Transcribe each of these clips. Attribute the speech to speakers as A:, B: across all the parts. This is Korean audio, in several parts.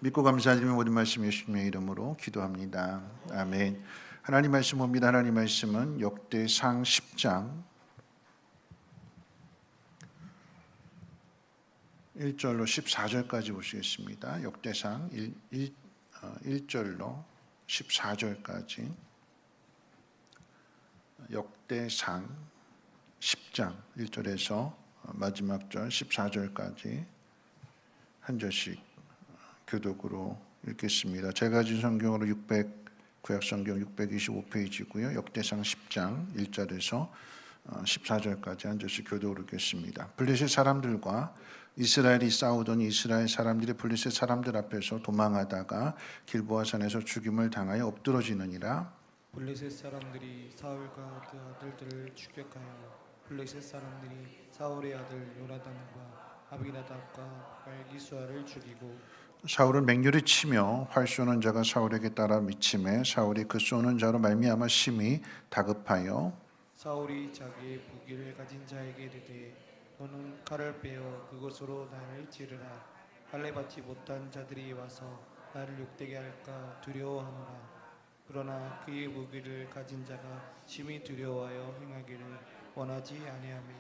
A: 믿고 감사드리며 모든 말씀 예수님의 이름으로 기도합니다. 아멘. 하나님 말씀 봅니다. 하나님 말씀은 역대상 10장 1절로 14절까지 보시겠습니다. 역대상 1절로 14절까지 역대상 10장 1절에서 마지막 절 14절까지 한 절씩 교독으로 읽겠습니다. 제가 가진 성경으로 구약성경 625페이지고요. 역대상 10장 1절에서 14절까지 한 절씩 교독으로 읽겠습니다. 블레셋 사람들과 이스라엘이 싸우더니 이스라엘 사람들이 블레셋 사람들 앞에서 도망하다가 길보아 산에서 죽임을 당하여 엎드러지느니라.
B: 블레셋 사람들이 사울과 그 아들들을 추격하여 블레셋 사람들이 사울의 아들 요나단과 아비나답과 말기수아를 죽이고
A: 사울은 맹렬히 치며 활 쏘는 자가 사울에게 따라 미침해 사울이 그 쏘는 자로 말미암아 심히 다급하여
B: 사울이 자기의 무기를 가진 자에게 이르되 너는 칼을 빼어 그것으로 나를 찌르라. 할례받지 못한 자들이 와서 나를 욕되게 할까 두려워하노라. 그러나 그의 무기를 가진 자가 심히 두려워하여 행하기를 원하지 아니하매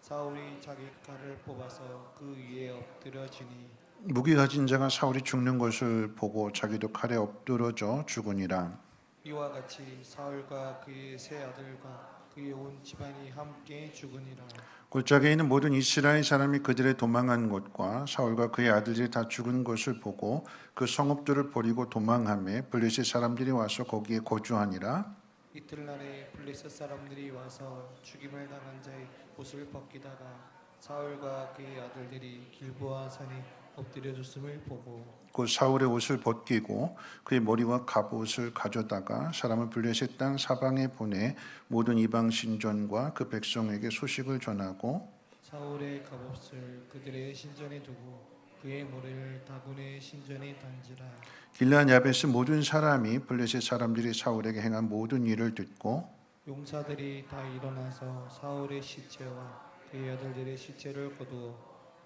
B: 사울이 자기 칼을 뽑아서 그 위에 엎드려지니
A: 무기 가진 자가 사울이 죽는 것을 보고 자기도 칼에 엎드러져 죽으니라.
B: 이와 같이 사울과 그의 세 아들과 그의 온 집안이 함께 죽으니라.
A: 골짜기에 있는 모든 이스라엘 사람이 그들의 도망한 곳과 사울과 그의 아들들이 다 죽은 것을 보고 그 성읍들을 버리고 도망하며 블레셋 사람들이 와서 거기에 거주하니라.
B: 이틀날에 블레셋 사람들이 와서 죽임을 당한 자의 옷을 벗기다가 사울과 그의 아들들이 길보아 산에 엎드려졌음을 보고
A: 곧 사울의 옷을 벗기고 그의 머리와 갑옷을 가져다가 사람을 블레셋 땅 사방에 보내 모든 이방 신전과 그 백성에게 소식을 전하고
B: 사울의 갑옷을 그들의 신전에 두고 그의 머리를 다곤의 신전에 던지라.
A: 길르앗 야베스 모든 사람이 블레셋 사람들이 사울에게 행한 모든 일을 듣고
B: 용사들이 다 일어나서 사울의 시체와 그의 아들들의 시체를 거두어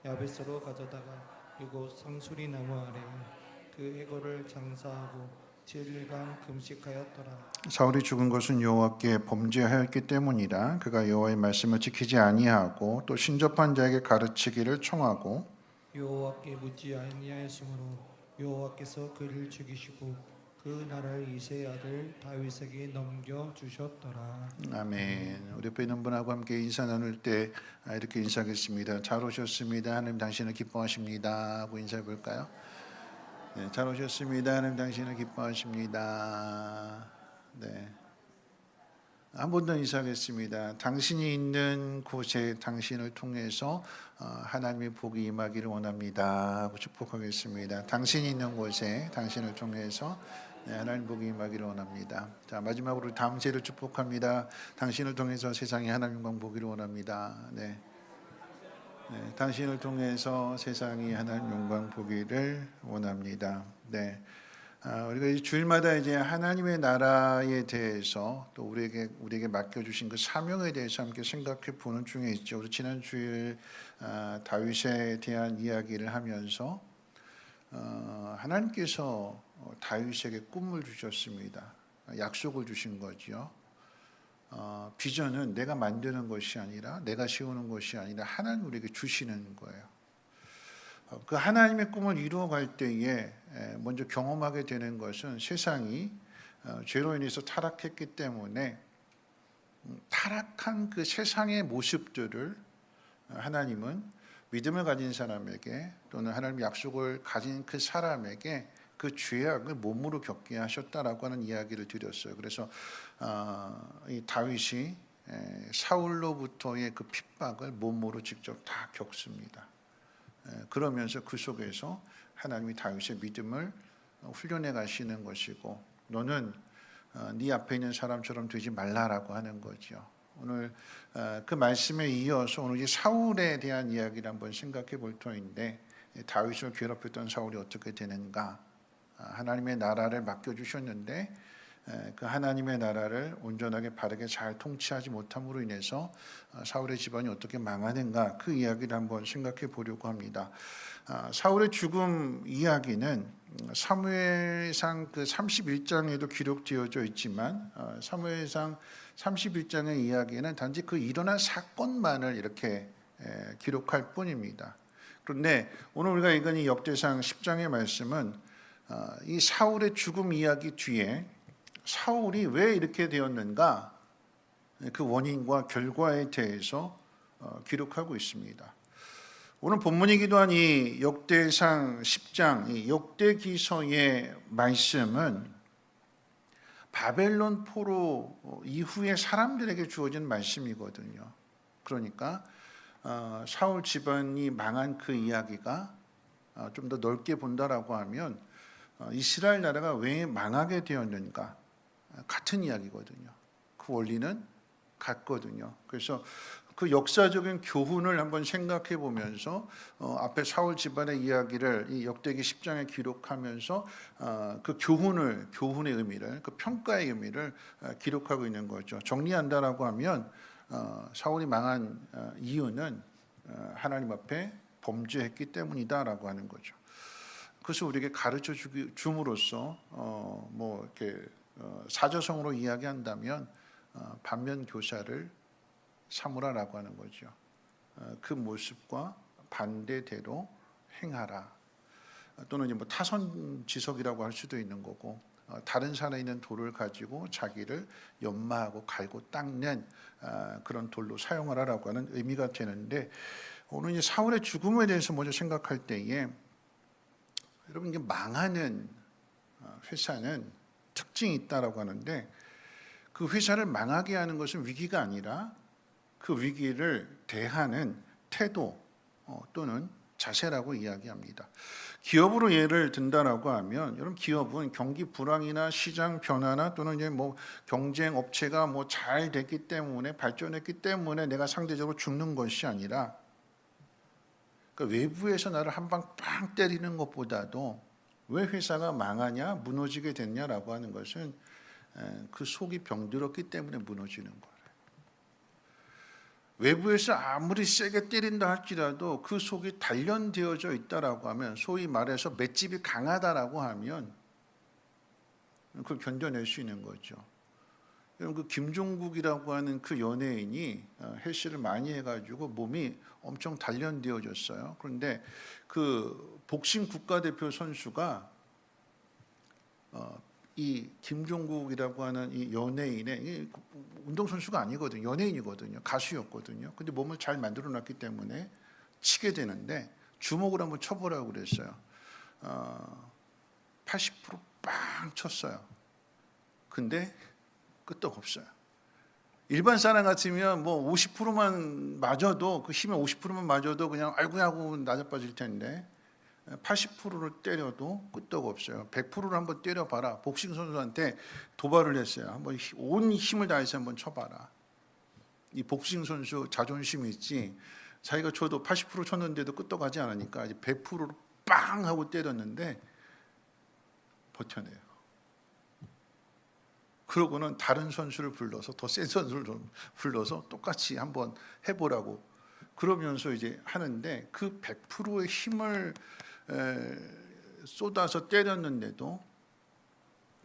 B: 야베스로 가져다가 이곳 상수리 나무 아래 그 해골을 장사하고 7일간 금식하였더라.
A: 사울이 죽은 것은 여호와께 범죄하였기 때문이라. 그가 여호와의 말씀을 지키지 아니하고 또 신접한 자에게 가르치기를 청하고
B: 여호와께 묻지 아니하였으므로 여호와께서 그를 죽이시고 그 나라를 이새의 아들 다윗에게 넘겨 주셨더라.
A: 아멘. 우리 옆에 있는 분하고 함께 인사 나눌 때 이렇게 인사하겠습니다. 잘 오셨습니다. 하나님 당신을 기뻐하십니다. 하고 인사해 볼까요? 네, 잘 오셨습니다. 하나님 당신을 기뻐하십니다. 네. 한 번 더 인사하겠습니다. 당신이 있는 곳에 당신을 통해서 하나님의 복이 임하기를 원합니다. 하고 축복하겠습니다. 당신이 있는 곳에 당신을 통해서 하나님 복이 임하기를 원합니다. 자, 마지막으로 다음 세를 축복합니다. 당신을 통해서 세상에 하나님 영광 보기를 원합니다. 네. 네, 당신을 통해서 세상이 하나님 영광 보기를 원합니다. 네. 우리가 주일마다 이제 하나님의 나라에 대해서 또 우리에게 맡겨주신 그 사명에 대해서 함께 생각해 보는 중에 있죠. 우리 지난 주일 다윗에 대한 이야기를 하면서 하나님께서 다윗에게 꿈을 주셨습니다. 약속을 주신 거죠. 비전은 내가 만드는 것이 아니라 내가 세우는 것이 아니라 하나님 우리에게 주시는 거예요. 그 하나님의 꿈을 이루어갈 때에 먼저 경험하게 되는 것은 세상이 죄로 인해서 타락했기 때문에 타락한 그 세상의 모습들을 하나님은 믿음을 가진 사람에게 또는 하나님의 약속을 가진 그 사람에게 그 죄악을 몸으로 겪게 하셨다라고 하는 이야기를 드렸어요. 그래서 이 다윗이 사울로부터의 그 핍박을 몸으로 직접 다 겪습니다. 그러면서 그 속에서 하나님이 다윗의 믿음을 훈련해 가시는 것이고 너는 네 앞에 있는 사람처럼 되지 말라라고 하는 거죠. 오늘 그 말씀에 이어서 오늘 이 사울에 대한 이야기를 한번 생각해 볼 터인데 다윗을 괴롭혔던 사울이 어떻게 되는가? 하나님의 나라를 맡겨주셨는데 그 하나님의 나라를 온전하게 바르게 잘 통치하지 못함으로 인해서 사울의 집안이 어떻게 망하는가 그 이야기를 한번 생각해 보려고 합니다. 사울의 죽음 이야기는 사무엘상 그 31장에도 기록되어져 있지만 사무엘상 31장의 이야기는 단지 그 일어난 사건만을 이렇게 기록할 뿐입니다. 그런데 오늘 우리가 읽은 이 역대상 10장의 말씀은 이 사울의 죽음 이야기 뒤에 사울이 왜 이렇게 되었는가, 그 원인과 결과에 대해서 기록하고 있습니다. 오늘 본문이기도 한 이 역대상 10장, 이 역대기서의 말씀은 바벨론 포로 이후에 사람들에게 주어진 말씀이거든요. 그러니까 사울 집안이 망한 그 이야기가 좀 더 넓게 본다라고 하면 이스라엘 나라가 왜 망하게 되었는가, 같은 이야기거든요. 그 원리는 같거든요. 그래서 그 역사적인 교훈을 한번 생각해 보면서 앞에 사울 집안의 이야기를 이 역대기 10장에 기록하면서 그 교훈의 의미를, 그 평가의 의미를 기록하고 있는 거죠. 정리한다라고 하면 사울이 망한 이유는 하나님 앞에 범죄했기 때문이다라고 하는 거죠. 그것을 우리에게 가르쳐 줌으로써 뭐 이렇게 사저성어로 이야기한다면 반면 교사를 삼으라라고 하는 거죠. 그 모습과 반대대로 행하라. 또는 이제 뭐 타선지석이라고 할 수도 있는 거고, 다른 산에 있는 돌을 가지고 자기를 연마하고 갈고 닦는 그런 돌로 사용하라라고 하는 의미가 되는데, 오늘 이제 사울의 죽음에 대해서 먼저 생각할 때에 여러분, 이게 망하는 회사는 특징이 있다라고 하는데, 그 회사를 망하게 하는 것은 위기가 아니라 그 위기를 대하는 태도 또는 자세라고 이야기합니다. 기업으로 예를 든다라고 하면, 여러분, 기업은 경기 불황이나 시장 변화나 또는 이제 뭐 경쟁 업체가 뭐 잘 됐기 때문에, 발전했기 때문에 내가 상대적으로 죽는 것이 아니라, 그러니까 외부에서 나를 한 방 빵 때리는 것보다도 왜 회사가 망하냐, 무너지게 됐냐라고 하는 것은 그 속이 병들었기 때문에 무너지는 거예요. 외부에서 아무리 세게 때린다 할지라도 그 속이 단련되어져 있다라고 하면, 소위 말해서 맷집이 강하다라고 하면 그걸 견뎌낼 수 있는 거죠. 그 김종국이라고 하는 그 연예인이 헬스를 많이 해가지고 몸이 엄청 단련되어졌어요. 그런데 그 복싱 국가대표 선수가 이 김종국이라고 하는 이 연예인의, 운동선수가 아니거든요. 연예인이거든요. 가수였거든요. 근데 몸을 잘 만들어놨기 때문에 치게 되는데, 주먹을 한번 쳐보라고 그랬어요. 80%빵 쳤어요. 근데 끄떡없어요. 일반 사람 같으면 뭐 50%만 맞아도, 그 힘의 50%만 맞아도 그냥 아이고야 하고 낮아빠질 텐데, 80%를 때려도 끄떡없어요. 100%를 한번 때려봐라. 복싱 선수한테 도발을 했어요. 한번 온 힘을 다해서 한번 쳐봐라. 이 복싱 선수 자존심이 있지, 자기가 쳐도 80% 쳤는데도 끄떡하지 않으니까 이제 100%로 빵 하고 때렸는데 버텨내요. 그러고는 다른 선수를 불러서, 더 센 선수를 불러서 똑같이 한번 해보라고 그러면서 이제 하는데, 그 100%의 힘을 쏟아서 때렸는데도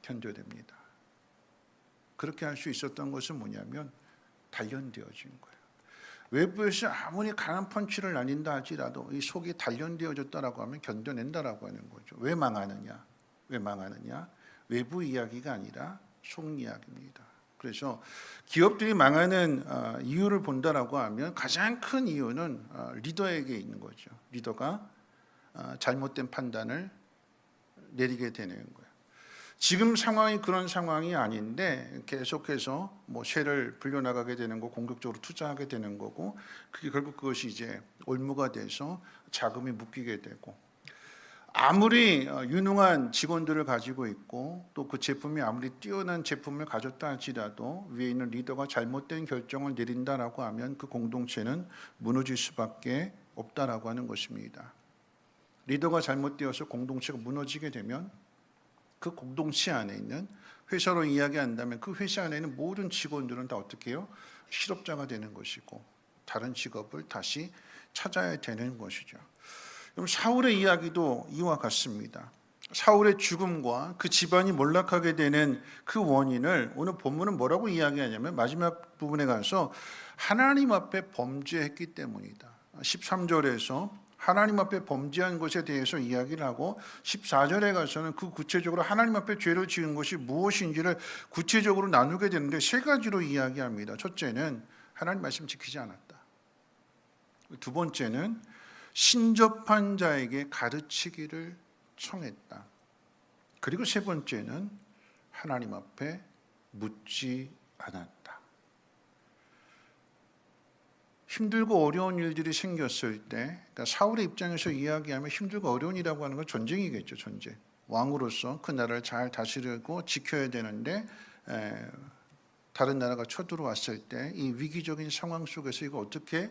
A: 견뎌냅니다. 그렇게 할 수 있었던 것은 뭐냐면 단련되어진 거예요. 외부에서 아무리 강한 펀치를 날린다 할지라도 이 속이 단련되어졌다라고 하면 견뎌낸다라고 하는 거죠. 왜 망하느냐? 외부 이야기가 아니라 속 이야기입니다. 그래서 기업들이 망하는 이유를 본다라고 하면 가장 큰 이유는 리더에게 있는 거죠. 리더가 잘못된 판단을 내리게 되는 거예요. 지금 상황이 그런 상황이 아닌데 계속해서 뭐 쉐를 불려나가게 되는 거, 공격적으로 투자하게 되는 거고, 그게 결국 그것이 이제 올무가 돼서 자금이 묶이게 되고, 아무리 유능한 직원들을 가지고 있고 또 그 제품이 아무리 뛰어난 제품을 가졌다 할지라도 위에 있는 리더가 잘못된 결정을 내린다라고 하면 그 공동체는 무너질 수밖에 없다라고 하는 것입니다. 리더가 잘못되어서 공동체가 무너지게 되면 그 공동체 안에 있는, 회사로 이야기한다면 그 회사 안에 있는 모든 직원들은 다 어떻게 해요? 실업자가 되는 것이고 다른 직업을 다시 찾아야 되는 것이죠. 사울의 이야기도 이와 같습니다. 사울의 죽음과 그 집안이 몰락하게 되는 그 원인을 오늘 본문은 뭐라고 이야기하냐면 마지막 부분에 가서 하나님 앞에 범죄했기 때문이다. 13절에서 하나님 앞에 범죄한 것에 대해서 이야기를 하고 14절에 가서는 그 구체적으로 하나님 앞에 죄를 지은 것이 무엇인지를 구체적으로 나누게 되는데 세 가지로 이야기합니다. 첫째는 하나님 말씀 지키지 않았다. 두 번째는 신접한 자에게 가르치기를 청했다. 그리고 세 번째는 하나님 앞에 묻지 않았다. 힘들고 어려운 일들이 생겼을 때, 그러니까 사울의 입장에서 이야기하면 힘들고 어려운 일이라고 하는 건 전쟁이겠죠, 전쟁. 왕으로서 그 나라를 잘 다스리고 지켜야 되는데 다른 나라가 쳐들어왔을 때 이 위기적인 상황 속에서 이거 어떻게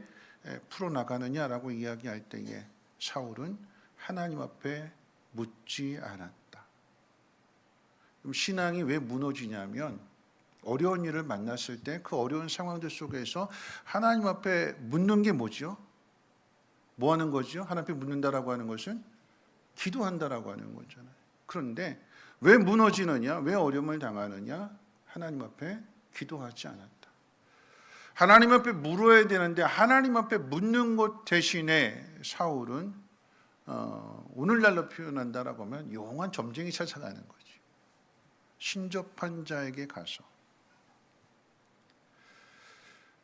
A: 풀어나가느냐라고 이야기할 때에 사울은 하나님 앞에 묻지 않았다. 그럼 신앙이 왜 무너지냐면 어려운 일을 만났을 때 그 어려운 상황들 속에서 하나님 앞에 묻는 게 뭐죠? 뭐 하는 거죠? 하나님 앞에 묻는다라고 하는 것은 기도한다라고 하는 거잖아요. 그런데 왜 무너지느냐? 왜 어려움을 당하느냐? 하나님 앞에 기도하지 않았다. 하나님 앞에 물어야 되는데 하나님 앞에 묻는 것 대신에 사울은 오늘날로 표현한다라고 하면 영원한 점쟁이 찾아가는 거지. 신접한 자에게 가서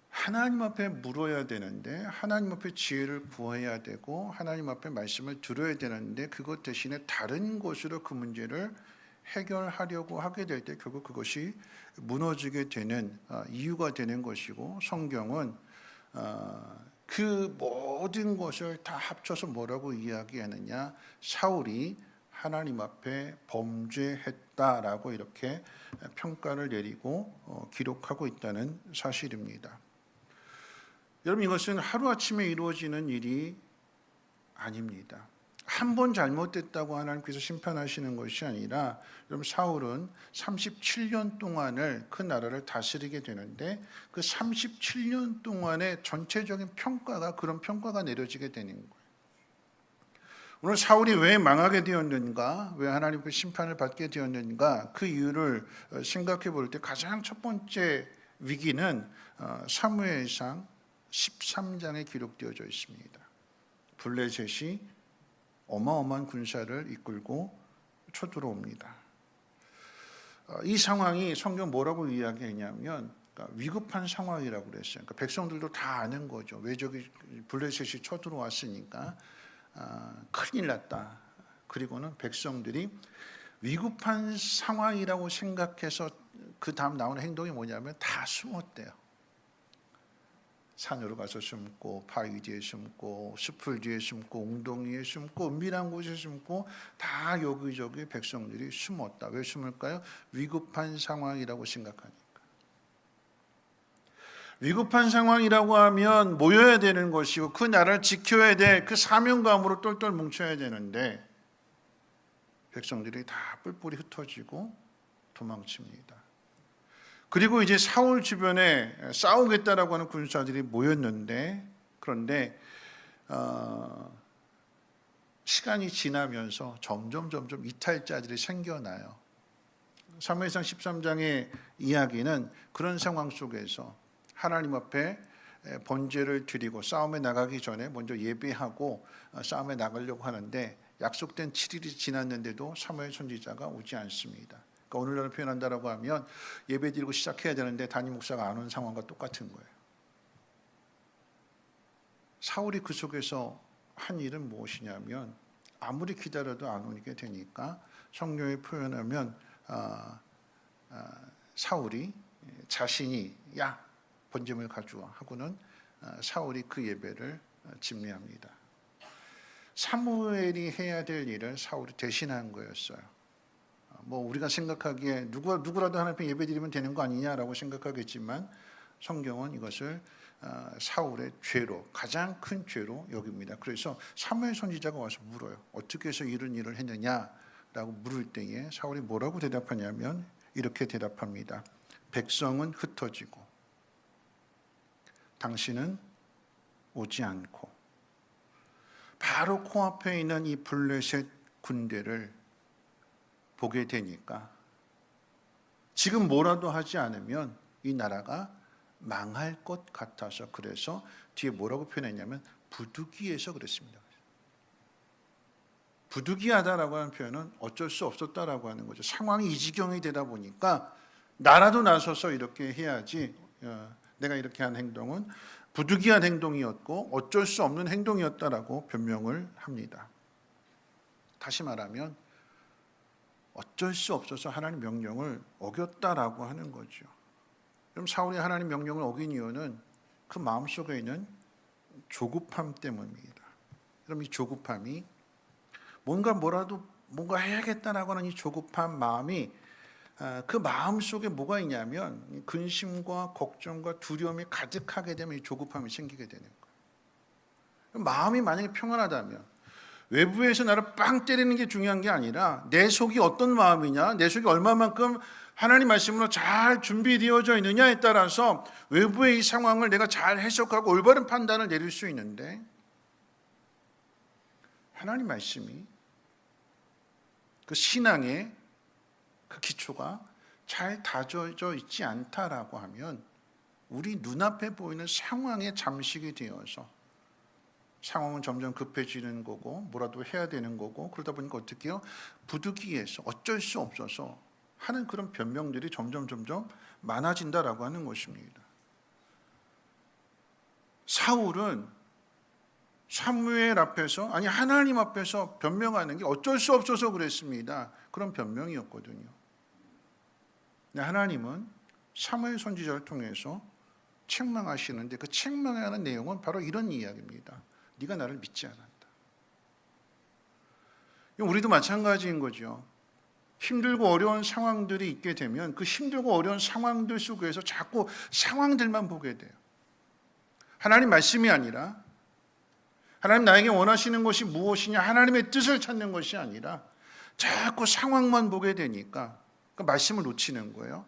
A: 하나님 앞에 물어야 되는데 하나님 앞에 지혜를 구해야 되고 하나님 앞에 말씀을 들어야 되는데 그것 대신에 다른 곳으로 그 문제를 해결하려고 하게 될 때 결국 그것이 무너지게 되는 이유가 되는 것이고 성경은 그 모든 것을 다 합쳐서 뭐라고 이야기하느냐 사울이 하나님 앞에 범죄했다라고 이렇게 평가를 내리고 기록하고 있다는 사실입니다. 여러분 이것은 하루아침에 이루어지는 일이 아닙니다. 한 번 잘못됐다고 하나님께서 심판하시는 것이 아니라 여러분 사울은 37년 동안을 그 나라를 다스리게 되는데 그 37년 동안의 전체적인 평가가 그런 평가가 내려지게 되는 거예요. 오늘 사울이 왜 망하게 되었는가, 왜 하나님의 심판을 받게 되었는가 그 이유를 생각해 볼 때 가장 첫 번째 위기는 사무엘상 13장에 기록되어져 있습니다. 블레셋이 어마어마한 군사를 이끌고 쳐들어옵니다. 이 상황이 성경 뭐라고 이야기했냐면 그러니까 위급한 상황이라고 그랬어요. 그러니까 백성들도 다 아는 거죠. 왜 저기 블레셋이 쳐들어왔으니까 큰일 났다. 그리고는 백성들이 위급한 상황이라고 생각해서 그 다음 나오는 행동이 뭐냐면 다 숨었대요. 산으로 가서 숨고 바위 뒤에 숨고 숲을 뒤에 숨고 웅덩이에 숨고 은밀한 곳에 숨고 다 여기저기 백성들이 숨었다. 왜 숨을까요? 위급한 상황이라고 생각하니까. 위급한 상황이라고 하면 모여야 되는 것이고 그 나라를 지켜야 될 그 사명감으로 똘똘 뭉쳐야 되는데 백성들이 다 뿔뿔이 흩어지고 도망칩니다. 그리고 이제 사울 주변에 싸우겠다라고 하는 군사들이 모였는데 그런데 시간이 지나면서 점점 이탈자들이 생겨나요. 사무엘상 13장의 이야기는 그런 상황 속에서 하나님 앞에 번제를 드리고 싸움에 나가기 전에 먼저 예배하고 싸움에 나가려고 하는데 약속된 7일이 지났는데도 사무엘 선지자가 오지 않습니다. 그러니까 오늘날로 표현한다라고 하면 예배드리고 시작해야 되는데 담임 목사가 안 온 상황과 똑같은 거예요. 사울이 그 속에서 한 일은 무엇이냐면 아무리 기다려도 안 오게 되니까 성경에 표현하면 사울이 자신이 야 번제물 가져와 하고는 사울이 그 예배를 집례합니다. 사무엘이 해야 될 일을 사울이 대신한 거였어요. 뭐 우리가 생각하기에 누구라도 하나님 앞에 예배드리면 되는 거 아니냐라고 생각하겠지만 성경은 이것을 사울의 죄로 가장 큰 죄로 여깁니다. 그래서 사무엘 선지자가 와서 물어요. 어떻게 해서 이런 일을 했느냐라고 물을 때에 사울이 뭐라고 대답하냐면 이렇게 대답합니다. 백성은 흩어지고 당신은 오지 않고 바로 코앞에 있는 이 블레셋 군대를 보게 되니까 지금 뭐라도 하지 않으면 이 나라가 망할 것 같아서, 그래서 뒤에 뭐라고 표현했냐면 부득이해서 그랬습니다. 부득이하다라고 하는 표현은 어쩔 수 없었다라고 하는 거죠. 상황이 이 지경이 되다 보니까 나라도 나서서 이렇게 해야지, 내가 이렇게 한 행동은 부득이한 행동이었고 어쩔 수 없는 행동이었다라고 변명을 합니다. 다시 말하면 어쩔 수 없어서 하나님 명령을 어겼다라고 하는 거죠. 그럼 사울이 하나님 명령을 어긴 이유는 그 마음속에 있는 조급함 때문입니다. 그럼 이 조급함이 뭔가 해야겠다라고 하는 이 조급한 마음이, 그 마음 속에 뭐가 있냐면 근심과 걱정과 두려움이 가득하게 되면 이 조급함이 생기게 되는 거예요. 마음이 만약에 평안하다면 외부에서 나를 빵 때리는 게 중요한 게 아니라 내 속이 어떤 마음이냐, 내 속이 얼마만큼 하나님 말씀으로 잘 준비되어져 있느냐에 따라서 외부의 이 상황을 내가 잘 해석하고 올바른 판단을 내릴 수 있는데, 하나님 말씀이 그 신앙의 그 기초가 잘 다져져 있지 않다라고 하면 우리 눈앞에 보이는 상황에 잠식이 되어서 상황은 점점 급해지는 거고 뭐라도 해야 되는 거고, 그러다 보니까 어떻게 해요? 부득이해서 어쩔 수 없어서 하는 그런 변명들이 점점 많아진다라고 하는 것입니다. 사울은 사무엘 앞에서, 아니 하나님 앞에서 변명하는 게 어쩔 수 없어서 그랬습니다. 그런 변명이었거든요. 근데 하나님은 사무엘 선지자를 통해서 책망하시는데 그 책망하는 내용은 바로 이런 이야기입니다. 네가 나를 믿지 않았다. 우리도 마찬가지인 거죠. 힘들고 어려운 상황들이 있게 되면 그 힘들고 어려운 상황들 속에서 자꾸 상황들만 보게 돼요. 하나님 말씀이 아니라, 하나님 나에게 원하시는 것이 무엇이냐, 하나님의 뜻을 찾는 것이 아니라 자꾸 상황만 보게 되니까 그 말씀을 놓치는 거예요.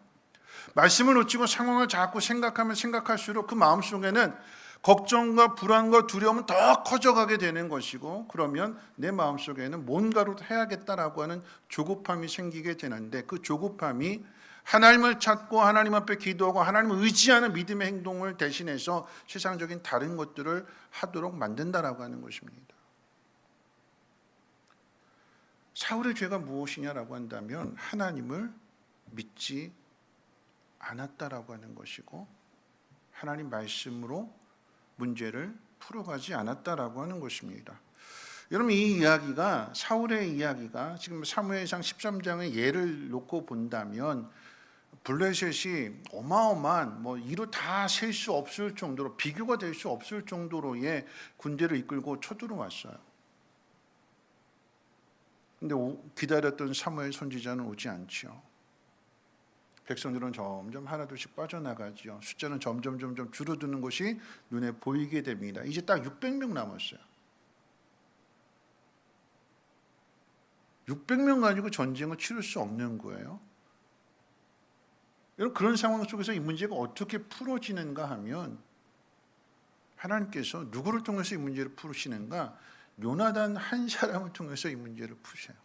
A: 말씀을 놓치고 상황을 자꾸 생각하면 생각할수록 그 마음속에는 걱정과 불안과 두려움은 더 커져가게 되는 것이고, 그러면 내 마음속에는 뭔가로 해야겠다라고 하는 조급함이 생기게 되는데, 그 조급함이 하나님을 찾고 하나님 앞에 기도하고 하나님을 의지하는 믿음의 행동을 대신해서 세상적인 다른 것들을 하도록 만든다라고 하는 것입니다. 사울의 죄가 무엇이냐라고 한다면 하나님을 믿지 않았다라고 하는 것이고, 하나님 말씀으로 문제를 풀어가지 않았다라고 하는 것입니다. 여러분, 이 이야기가, 사울의 이야기가 지금 사무엘상 13장의 예를 놓고 본다면 블레셋이 어마어마한, 이루 다 셀 수 없을 정도로, 비교가 될 수 없을 정도로의 군대를 이끌고 쳐들어왔어요. 근데 기다렸던 사무엘 선지자는 오지 않죠. 백성들은 점점 하나둘씩 빠져나가죠. 숫자는 점점 줄어드는 것이 눈에 보이게 됩니다. 이제 딱 600명 남았어요. 600명 가지고 전쟁을 치를 수 없는 거예요. 여러분, 그런 상황 속에서 이 문제가 어떻게 풀어지는가 하면 하나님께서 누구를 통해서 이 문제를 풀으시는가? 요나단 한 사람을 통해서 이 문제를 푸셔요.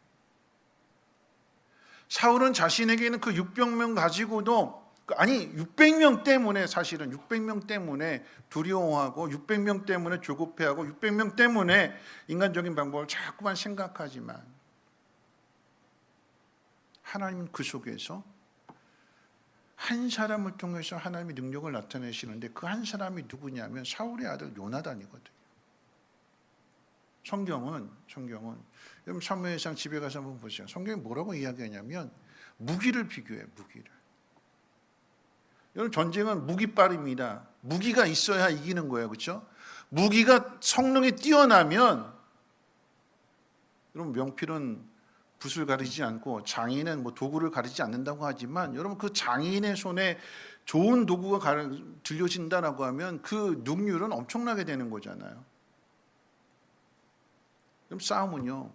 A: 사울은 자신에게 있는 그 600명 가지고도, 600명 때문에, 사실은 600명 때문에 두려워하고 600명 때문에 조급해하고 600명 때문에 인간적인 방법을 자꾸만 생각하지만, 하나님은 그 속에서 한 사람을 통해서 하나님의 능력을 나타내시는데, 그 한 사람이 누구냐면 사울의 아들 요나단이거든요. 성경은 여러분 사무엘상 집에 가서 한번 보세요. 성경이 뭐라고 이야기하냐면 무기를 비교해요. 무기를. 여러분, 전쟁은 무기빨입니다. 무기가 있어야 이기는 거예요. 그렇죠? 무기가 성능이 뛰어나면, 여러분, 명필은 붓을 가리지 않고 장인은 도구를 가리지 않는다고 하지만, 여러분, 그 장인의 손에 좋은 도구가 들려진다라고 하면 그 능률은 엄청나게 되는 거잖아요. 그럼 싸움은요,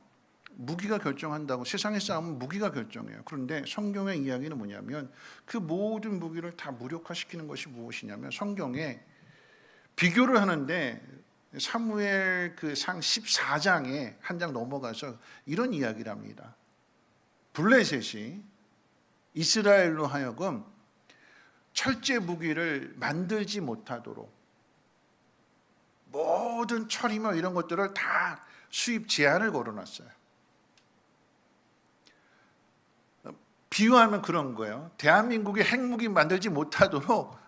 A: 무기가 결정한다고, 세상의 싸움은 무기가 결정해요. 그런데 성경의 이야기는 뭐냐면 그 모든 무기를 다 무력화시키는 것이 무엇이냐면, 성경에 비교를 하는데 사무엘 그 상 14장에 한 장 넘어가서 이런 이야기를 합니다. 블레셋이 이스라엘로 하여금 철제 무기를 만들지 못하도록 모든 철이며 이런 것들을 다 수입 제한을 걸어놨어요. 비유하면 그런 거예요. 대한민국이 핵무기 만들지 못하도록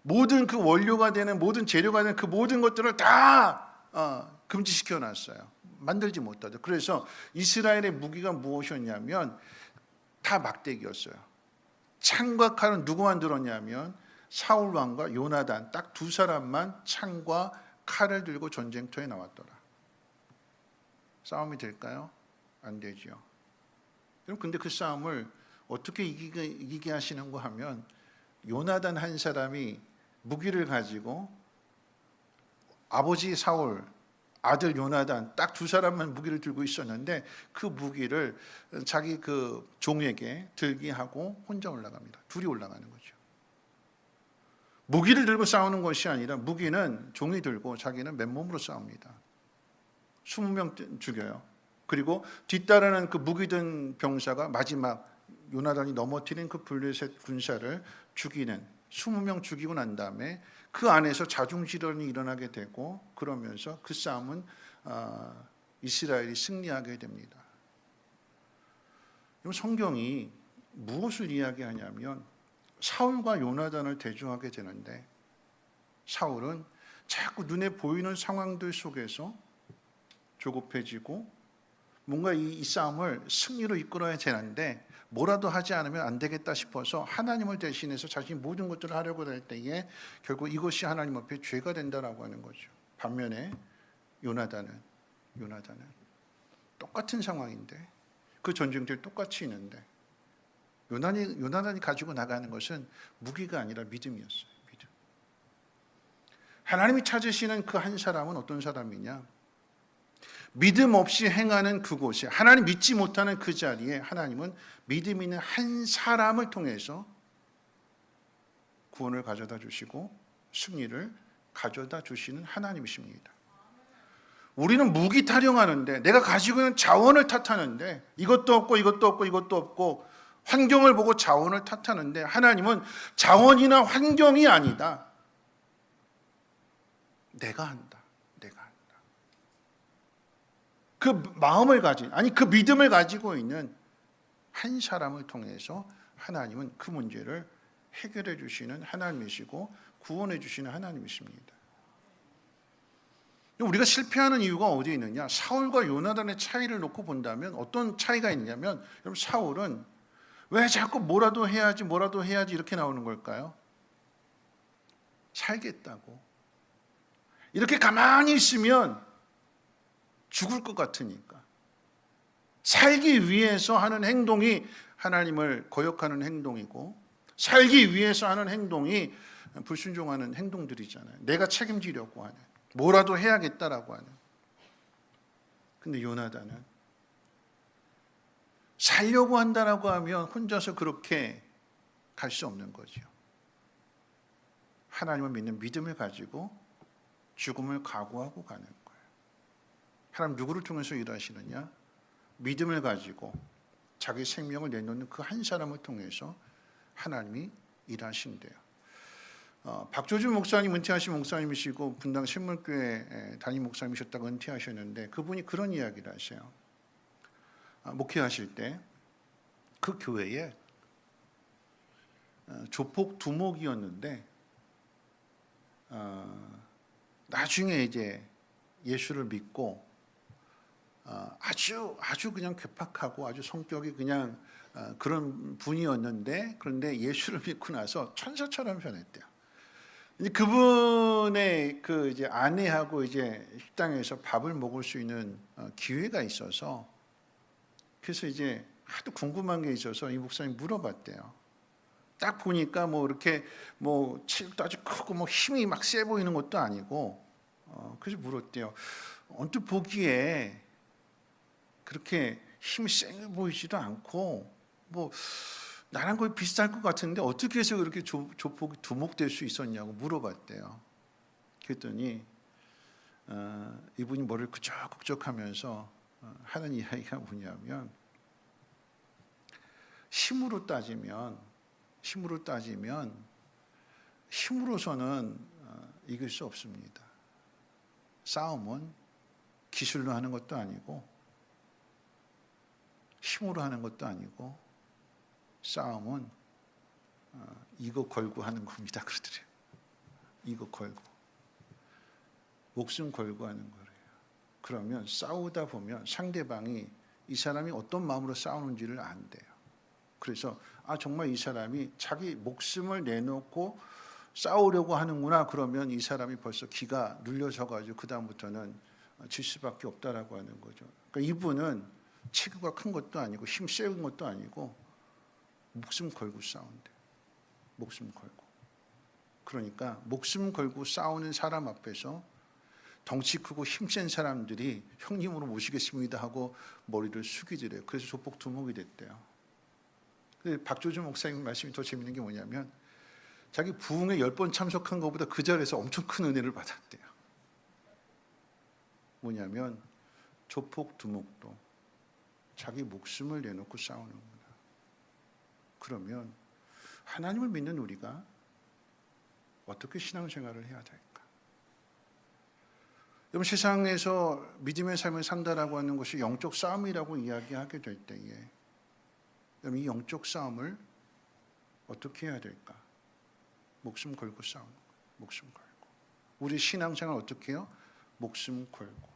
A: 모든 그 원료가 되는, 모든 재료가 되는 그 모든 것들을 다 금지시켜 놨어요. 만들지 못하도록. 그래서 이스라엘의 무기가 무엇이었냐면 다 막대기였어요. 창과 칼은 누구만 들었냐면 사울 왕과 요나단, 딱 두 사람만 창과 칼을 들고 전쟁터에 나왔더라. 싸움이 될까요? 안 되지요. 그럼 근데 그 싸움을 어떻게 이기게 하시는가 하면 요나단 한 사람이 무기를 가지고 아버지 사울, 아들 요나단 딱 두 사람만 무기를 들고 있었는데 그 무기를 자기 그 종에게 들게 하고 혼자 올라갑니다. 둘이 올라가는 거죠. 무기를 들고 싸우는 것이 아니라 무기는 종이 들고 자기는 맨몸으로 싸웁니다. 20명 죽여요. 그리고 뒤따르는 그 무기 든 병사가 마지막 요나단이 넘어뜨린 그 블레셋 군사를 죽이는 20명 죽이고 난 다음에 그 안에서 자중질환이 일어나게 되고 그러면서 그 싸움은 이스라엘이 승리하게 됩니다. 성경이 무엇을 이야기하냐면 사울과 요나단을 대조하게 되는데 사울은 자꾸 눈에 보이는 상황들 속에서 조급해지고 뭔가 이 싸움을 승리로 이끌어야 되는데 뭐라도 하지 않으면 안 되겠다 싶어서 하나님을 대신해서 자신이 모든 것들을 하려고 할 때에 결국 이것이 하나님 앞에 죄가 된다라고 하는 거죠. 반면에 요나단은 똑같은 상황인데 그 전쟁터에 똑같이 있는데 요나단이 가지고 나가는 것은 무기가 아니라 믿음이었어요. 믿음. 하나님이 찾으시는 그 한 사람은 어떤 사람이냐? 믿음 없이 행하는 그곳에, 하나님 믿지 못하는 그 자리에 하나님은 믿음 있는 한 사람을 통해서 구원을 가져다 주시고 승리를 가져다 주시는 하나님이십니다. 우리는 무기 타령하는데, 내가 가지고 있는 자원을 탓하는데, 이것도 없고 이것도 없고 이것도 없고 환경을 보고 자원을 탓하는데, 하나님은 자원이나 환경이 아니다. 내가 한다. 그 마음을 가진, 아니 그 믿음을 가지고 있는 한 사람을 통해서 하나님은 그 문제를 해결해 주시는 하나님이시고 구원해 주시는 하나님이십니다. 우리가 실패하는 이유가 어디에 있느냐? 사울과 요나단의 차이를 놓고 본다면 어떤 차이가 있냐면, 여러분 사울은 왜 자꾸 뭐라도 해야지 이렇게 나오는 걸까요? 살겠다고. 이렇게 가만히 있으면 죽을 것 같으니까. 살기 위해서 하는 행동이 하나님을 거역하는 행동이고, 살기 위해서 하는 행동이 불순종하는 행동들이잖아요. 내가 책임지려고 하는, 뭐라도 해야겠다라고 하는. 근데 요나단은 살려고 한다라고 하면 혼자서 그렇게 갈 수 없는 거죠. 하나님을 믿는 믿음을 가지고 죽음을 각오하고 가는 거예요. 하나님 누구를 통해서 일하시느냐? 믿음을 가지고 자기 생명을 내놓는 그 한 사람을 통해서 하나님이 일하신대요. 박조준 목사님, 은퇴하신 목사님이시고 분당 신물교회 담임 목사님이셨다고 은퇴하셨는데 그분이 그런 이야기를 하세요. 목회하실 때 그 교회에 조폭 두목이었는데 나중에 이제 예수를 믿고 아주 그냥 괴팍하고 아주 성격이 그냥 그런 분이었는데, 그런데 예수를 믿고 나서 천사처럼 변했대요. 그분의 그 이제 아내하고 이제 식당에서 밥을 먹을 수 있는 기회가 있어서, 그래서 이제 하도 궁금한 게 있어서 이 목사님 물어봤대요. 딱 보니까 뭐 이렇게 뭐 체력도 아주 크고 뭐 힘이 막 세 보이는 것도 아니고, 그래서 물었대요. 언뜻 보기에 그렇게 힘이 세 보이지도 않고 뭐 나랑 거의 비슷할 것 같은데 어떻게 해서 그렇게 조폭이 두목될 수 있었냐고 물어봤대요. 그랬더니 이분이 머리를 끄적끄적하면서 하는 이야기가 뭐냐면, 힘으로 따지면 힘으로서는 이길 수 없습니다. 싸움은 기술로 하는 것도 아니고 힘으로 하는 것도 아니고 싸움은 이거 걸고 하는 겁니다. 그러더래요. 이거 걸고 목숨 걸고 하는 거예요. 그러면 싸우다 보면 상대방이 이 사람이 어떤 마음으로 싸우는지를 안대요. 그래서 정말 이 사람이 자기 목숨을 내놓고 싸우려고 하는구나. 그러면 이 사람이 벌써 기가 눌려져가지고 그 다음부터는 질 수밖에 없다라고 하는 거죠. 그러니까 이분은 체구가 큰 것도 아니고 힘 세운 것도 아니고 목숨 걸고 싸운대. 목숨 걸고. 그러니까 목숨 걸고 싸우는 사람 앞에서 덩치 크고 힘센 사람들이 형님으로 모시겠습니다 하고 머리를 숙이더래요. 그래서 조폭 두목이 됐대요. 박조준 목사님 말씀이 더 재밌는 게 뭐냐면 자기 부흥에 10번 참석한 것보다 그 자리에서 엄청 큰 은혜를 받았대요. 뭐냐면 조폭 두목도 자기 목숨을 내놓고 싸우는구나. 그러면 하나님을 믿는 우리가 어떻게 신앙생활을 해야 될까? 여러분, 세상에서 믿음의 삶을 산다라고 하는 것이 영적 싸움이라고 이야기하게 될 때에 여러분, 이 영적 싸움을 어떻게 해야 될까? 목숨 걸고 싸우는 거예요. 목숨 걸고. 우리 신앙생활 어떻게 해요? 목숨 걸고.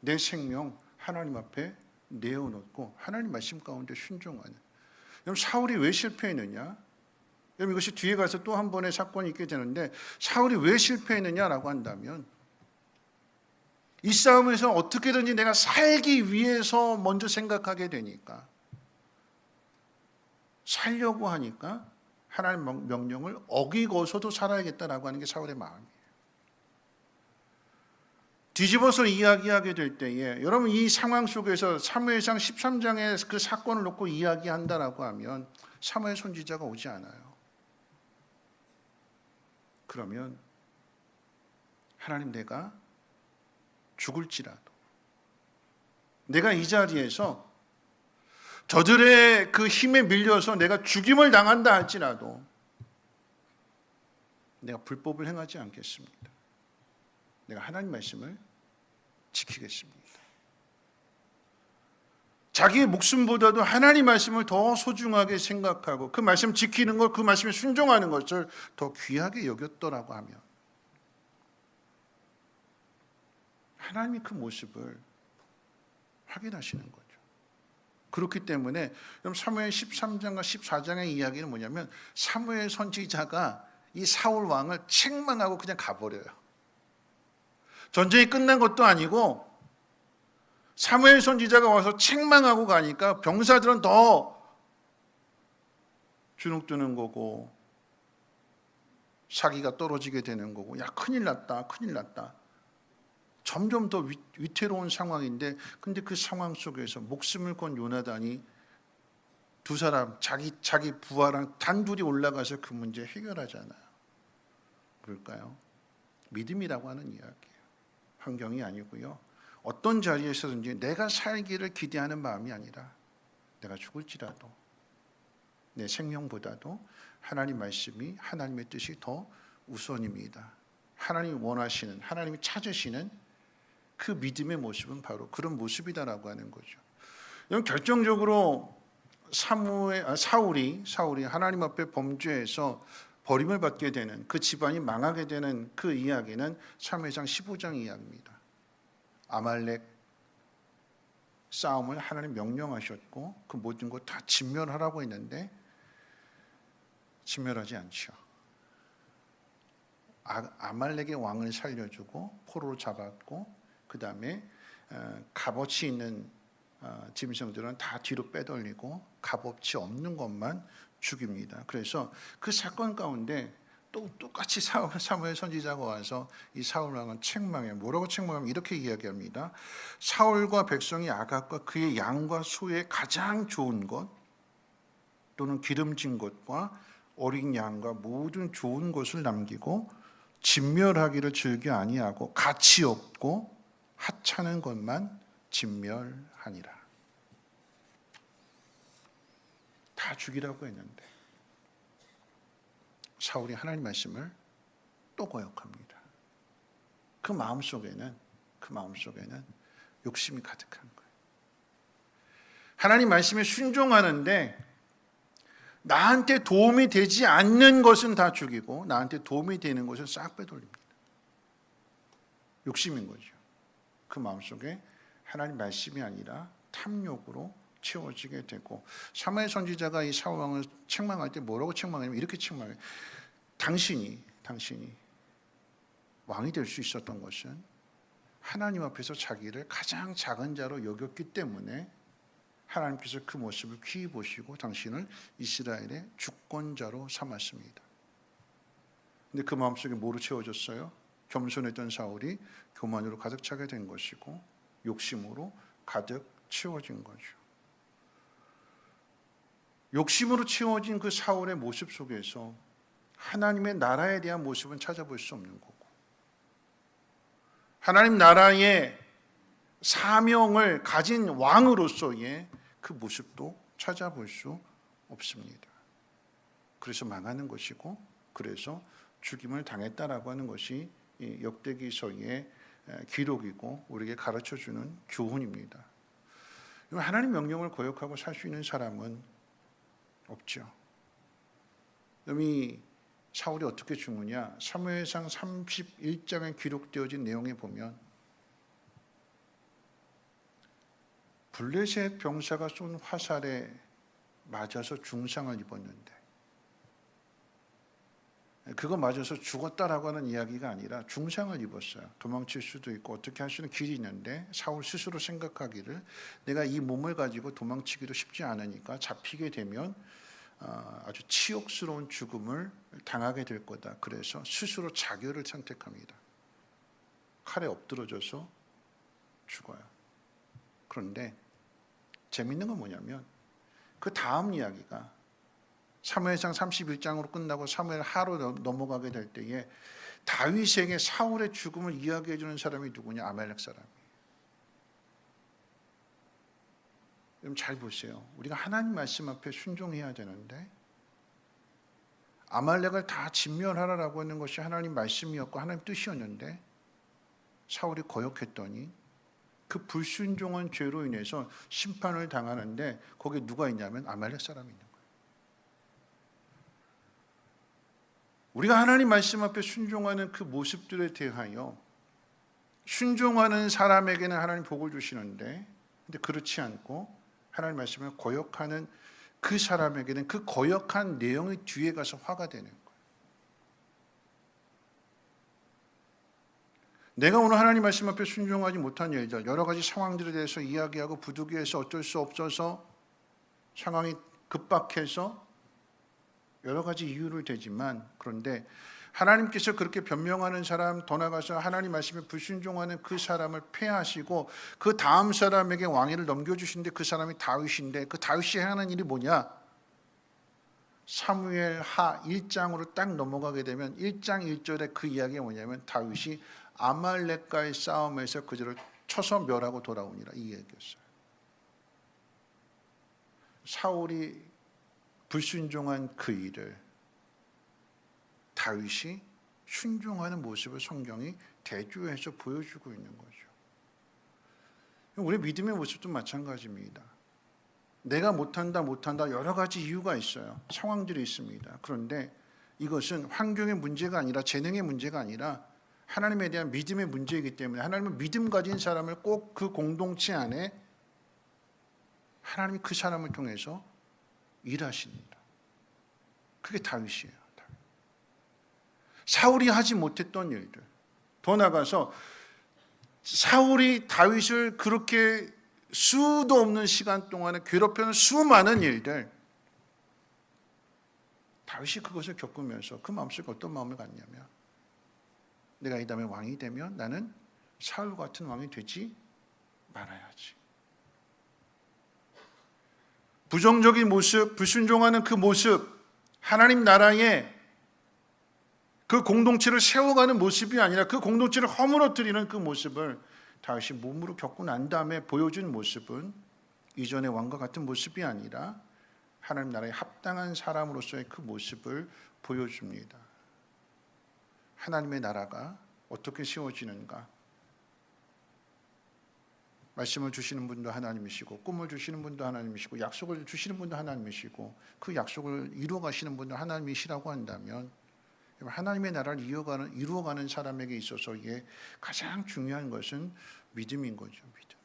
A: 내 생명 하나님 앞에 내어놓고 하나님 말씀 가운데 순종하는. 여러분, 사울이 왜 실패했느냐? 여러분, 이것이 뒤에 가서 또 한 번의 사건이 있게 되는데 사울이 왜 실패했느냐라고 한다면 이 싸움에서 어떻게든지 내가 살기 위해서 먼저 생각하게 되니까 살려고 하니까 하나님 명령을 어기고서도 살아야겠다라고 하는 게 사울의 마음이에요. 뒤집어서 이야기하게 될 때에 여러분, 이 상황 속에서 사무엘상 13장의 그 사건을 놓고 이야기한다라고 하면 사무엘 선지자가 오지 않아요. 그러면 하나님, 내가 죽을지라도 내가 이 자리에서 저들의 그 힘에 밀려서 내가 죽임을 당한다 할지라도 내가 불법을 행하지 않겠습니다. 내가 하나님 말씀을 지키겠습니다. 자기의 목숨보다도 하나님 말씀을 더 소중하게 생각하고 그 말씀 지키는 것, 그 말씀에 순종하는 것을 더 귀하게 여겼더라고 하면 하나님이 그 모습을 확인하시는 거죠. 그렇기 때문에 사무엘 13장과 14장의 이야기는 뭐냐면 사무엘 선지자가 이 사울 왕을 책망하고 그냥 가버려요. 전쟁이 끝난 것도 아니고 사무엘 선지자가 와서 책망하고 가니까 병사들은 더 주눅드는 거고 사기가 떨어지게 되는 거고, 야, 큰일 났다, 큰일 났다. 점점 더 위태로운 상황인데, 근데 그 상황 속에서 목숨을 건 요나단이 두 사람, 자기 부하랑 단둘이 올라가서 그 문제 해결하잖아요. 뭘까요? 믿음이라고 하는 이야기예요. 환경이 아니고요. 어떤 자리에서든지 내가 살기를 기대하는 마음이 아니라 내가 죽을지라도 내 생명보다도 하나님 말씀이, 하나님의 뜻이 더 우선입니다. 하나님이 원하시는, 하나님이 찾으시는 그 믿음의 모습은 바로 그런 모습이다라고 하는 거죠. 결정적으로 사울이 하나님 앞에 범죄해서 버림을 받게 되는, 그 집안이 망하게 되는 그 이야기는 사무엘상 15장 이야기입니다. 아말렉 싸움을 하나님 명령하셨고 그 모든 것 다 진멸하라고 했는데 진멸하지 않죠. 아말렉의 왕을 살려주고 포로로 잡았고, 그 다음에 값어치 있는 짐승들은 다 뒤로 빼돌리고 값어치 없는 것만 죽입니다. 그래서 그 사건 가운데 또 똑같이 사무엘 선지자가 와서 이 사울 왕은 책망해. 뭐라고 책망하면 이렇게 이야기합니다. 사울과 백성이 아각과 그의 양과 소의 가장 좋은 것 또는 기름진 것과 어린 양과 모든 좋은 것을 남기고 진멸하기를 즐겨 아니하고 가치 없고 하찮은 것만 진멸하니라. 다 죽이라고 했는데 사울이 하나님 말씀을 또 거역합니다. 그 마음속에는 욕심이 가득한 거예요. 하나님 말씀에 순종하는데 나한테 도움이 되지 않는 것은 다 죽이고 나한테 도움이 되는 것은 싹 빼돌립니다. 욕심인 거죠. 그 마음속에 하나님 말씀이 아니라 탐욕으로 채워지게 되고, 사무엘 선지자가 이 사울 왕을 책망할 때 뭐라고 책망하냐면 이렇게 책망해요. 당신이 왕이 될 수 있었던 것은 하나님 앞에서 자기를 가장 작은 자로 여겼기 때문에 하나님께서 그 모습을 귀히 보시고 당신을 이스라엘의 주권자로 삼았습니다. 근데 그 마음속에 뭐로 채워졌어요? 겸손했던 사울이 교만으로 가득 차게 된 것이고 욕심으로 가득 채워진 거죠. 욕심으로 채워진 그 사울의 모습 속에서 하나님의 나라에 대한 모습은 찾아볼 수 없는 거고, 하나님 나라의 사명을 가진 왕으로서의 그 모습도 찾아볼 수 없습니다. 그래서 망하는 것이고, 그래서 죽임을 당했다라고 하는 것이 역대기서의 기록이고 우리에게 가르쳐주는 교훈입니다. 하나님 명령을 거역하고 살 수 있는 사람은 없죠. 이미 사울이 어떻게 죽느냐, 사무엘상 31장에 기록되어진 내용에 보면 블레셋 병사가 쏜 화살에 맞아서 중상을 입었는데, 그거 맞아서 죽었다라고 하는 이야기가 아니라 중상을 입었어요. 도망칠 수도 있고 어떻게 할 수 있는 길이 있는데 사울 스스로 생각하기를 내가 이 몸을 가지고 도망치기도 쉽지 않으니까 잡히게 되면 아주 치욕스러운 죽음을 당하게 될 거다. 그래서 스스로 자결을 선택합니다. 칼에 엎드러져서 죽어요. 그런데 재밌는 건 뭐냐면 그 다음 이야기가 사무엘상 31장으로 끝나고 사무엘 하로 넘어가게 될 때에 다윗에게 사울의 죽음을 이야기해 주는 사람이 누구냐? 아말렉 사람이에요. 여러분 잘 보세요. 우리가 하나님 말씀 앞에 순종해야 되는데 아말렉을 다 진멸하라라고 하는 것이 하나님 말씀이었고 하나님 뜻이었는데 사울이 거역했더니 그 불순종한 죄로 인해서 심판을 당하는데 거기에 누가 있냐면 아말렉 사람이 있는 거예요. 우리가 하나님 말씀 앞에 순종하는 그 모습들에 대하여 순종하는 사람에게는 하나님 복을 주시는데, 근데 그렇지 않고 하나님 말씀을 거역하는 그 사람에게는 그 거역한 내용이 뒤에 가서 화가 되는 거예요. 내가 오늘 하나님 말씀 앞에 순종하지 못한 일들, 여러 가지 상황들에 대해서 이야기하고 부득이해서 어쩔 수 없어서 상황이 급박해서 여러 가지 이유를 대지만, 그런데 하나님께서 그렇게 변명하는 사람, 더 나아가서 하나님 말씀에 불순종하는 그 사람을 폐하시고 그 다음 사람에게 왕위를 넘겨주시는데 그 사람이 다윗인데, 그 다윗이 하는 일이 뭐냐? 사무엘 하 1장으로 딱 넘어가게 되면 1장 1절에 그 이야기가 뭐냐면 다윗이 아말렉과의 싸움에서 그들을 쳐서 멸하고 돌아오니라, 이 얘기였어요. 사울이 불순종한 그 일을 다윗이 순종하는 모습을 성경이 대조해서 보여주고 있는 거죠. 우리 믿음의 모습도 마찬가지입니다. 내가 못한다 여러 가지 이유가 있어요. 상황들이 있습니다. 그런데 이것은 환경의 문제가 아니라 재능의 문제가 아니라 하나님에 대한 믿음의 문제이기 때문에 하나님은 믿음 가진 사람을 꼭 그 공동체 안에 하나님이 그 사람을 통해서 일하십니다. 그게 다윗이에요. 사울이 하지 못했던 일들, 더 나아가서 사울이 다윗을 그렇게 수도 없는 시간 동안에 괴롭히는 수많은 일들, 다윗이 그것을 겪으면서 그 마음속에 어떤 마음을 갖냐면 내가 이 다음에 왕이 되면 나는 사울 같은 왕이 되지 말아야지. 부정적인 모습, 불순종하는 그 모습, 하나님 나라의 그 공동체를 세워가는 모습이 아니라 그 공동체를 허물어뜨리는 그 모습을 다윗이 몸으로 겪고 난 다음에 보여준 모습은 이전의 왕과 같은 모습이 아니라 하나님 나라에 합당한 사람으로서의 그 모습을 보여줍니다. 하나님의 나라가 어떻게 세워지는가? 말씀을 주시는 분도 하나님이시고, 꿈을 주시는 분도 하나님이시고, 약속을 주시는 분도 하나님이시고, 그 약속을 이루어 가시는 분도 하나님이시라고 한다면, 하나님의 나라를 이루어가는 사람에게 있어서의 가장 중요한 것은 믿음인 거죠. 믿음.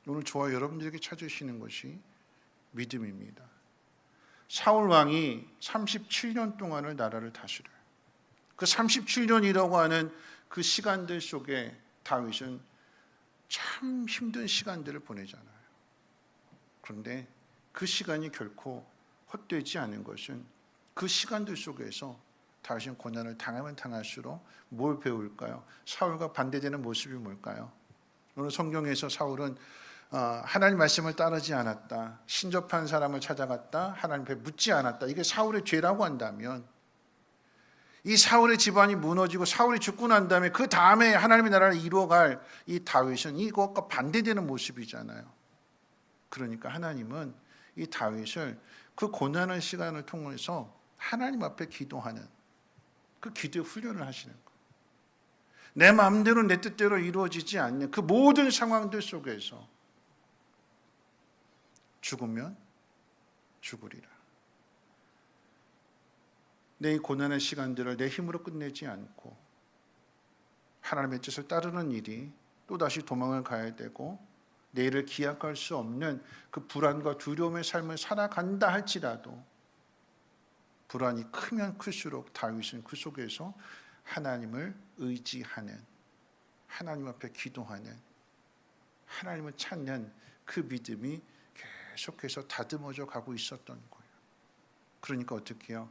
A: 오늘 저와 여러분들에게 찾으시는 것이 믿음입니다. 사울 왕이 37년 동안을 나라를 다스려요. 그 37년이라고 하는 그 시간들 속에 다윗은 참 힘든 시간들을 보내잖아요. 그런데 그 시간이 결코 헛되지 않은 것은 그 시간들 속에서 다윗은 고난을 당하면 당할수록 뭘 배울까요? 사울과 반대되는 모습이 뭘까요? 오늘 성경에서 사울은 하나님 말씀을 따르지 않았다, 신접한 사람을 찾아갔다, 하나님 앞에 묻지 않았다, 이게 사울의 죄라고 한다면, 이 사울의 집안이 무너지고 사울이 죽고 난 다음에 그 다음에 하나님의 나라를 이루어갈 이 다윗은 이것과 반대되는 모습이잖아요. 그러니까 하나님은 이 다윗을 그 고난의 시간을 통해서 하나님 앞에 기도하는 그 기도의 훈련을 하시는 거예요. 내 마음대로 내 뜻대로 이루어지지 않는 그 모든 상황들 속에서 죽으면 죽으리라. 내 고난의 시간들을 내 힘으로 끝내지 않고 하나님의 뜻을 따르는 일이 또다시 도망을 가야 되고 내일을 기약할 수 없는 그 불안과 두려움의 삶을 살아간다 할지라도 불안이 크면 클수록 다윗은 그 속에서 하나님을 의지하는, 하나님 앞에 기도하는, 하나님을 찾는 그 믿음이 계속해서 다듬어져 가고 있었던 거예요. 그러니까 어떻게 해요?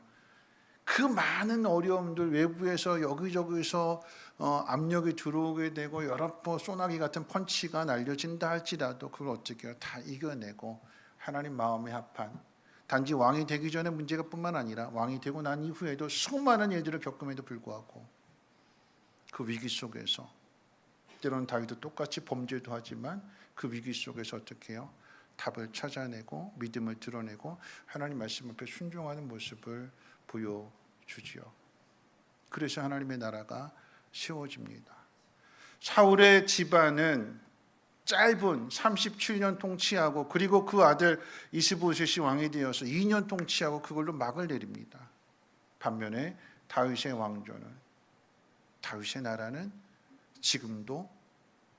A: 그 많은 어려움들, 외부에서 여기저기서 압력이 들어오게 되고 여러 번 소나기 같은 펀치가 날려진다 할지라도 그걸 어떻게 해요? 다 이겨내고 하나님 마음에 합한, 단지 왕이 되기 전에 문제가 뿐만 아니라 왕이 되고 난 이후에도 수많은 일들을 겪음에도 불구하고 그 위기 속에서 때로는 다윗도 똑같이 범죄도 하지만 그 위기 속에서 어떻게 해요? 답을 찾아내고 믿음을 드러내고 하나님 말씀 앞에 순종하는 모습을 보여주지요. 그래서 하나님의 나라가 세워집니다. 사울의 집안은 짧은 37년 통치하고 그리고 그 아들 이스보셋이 왕이 되어서 2년 통치하고 그걸로 막을 내립니다. 반면에 다윗의 왕조는, 다윗의 나라는 지금도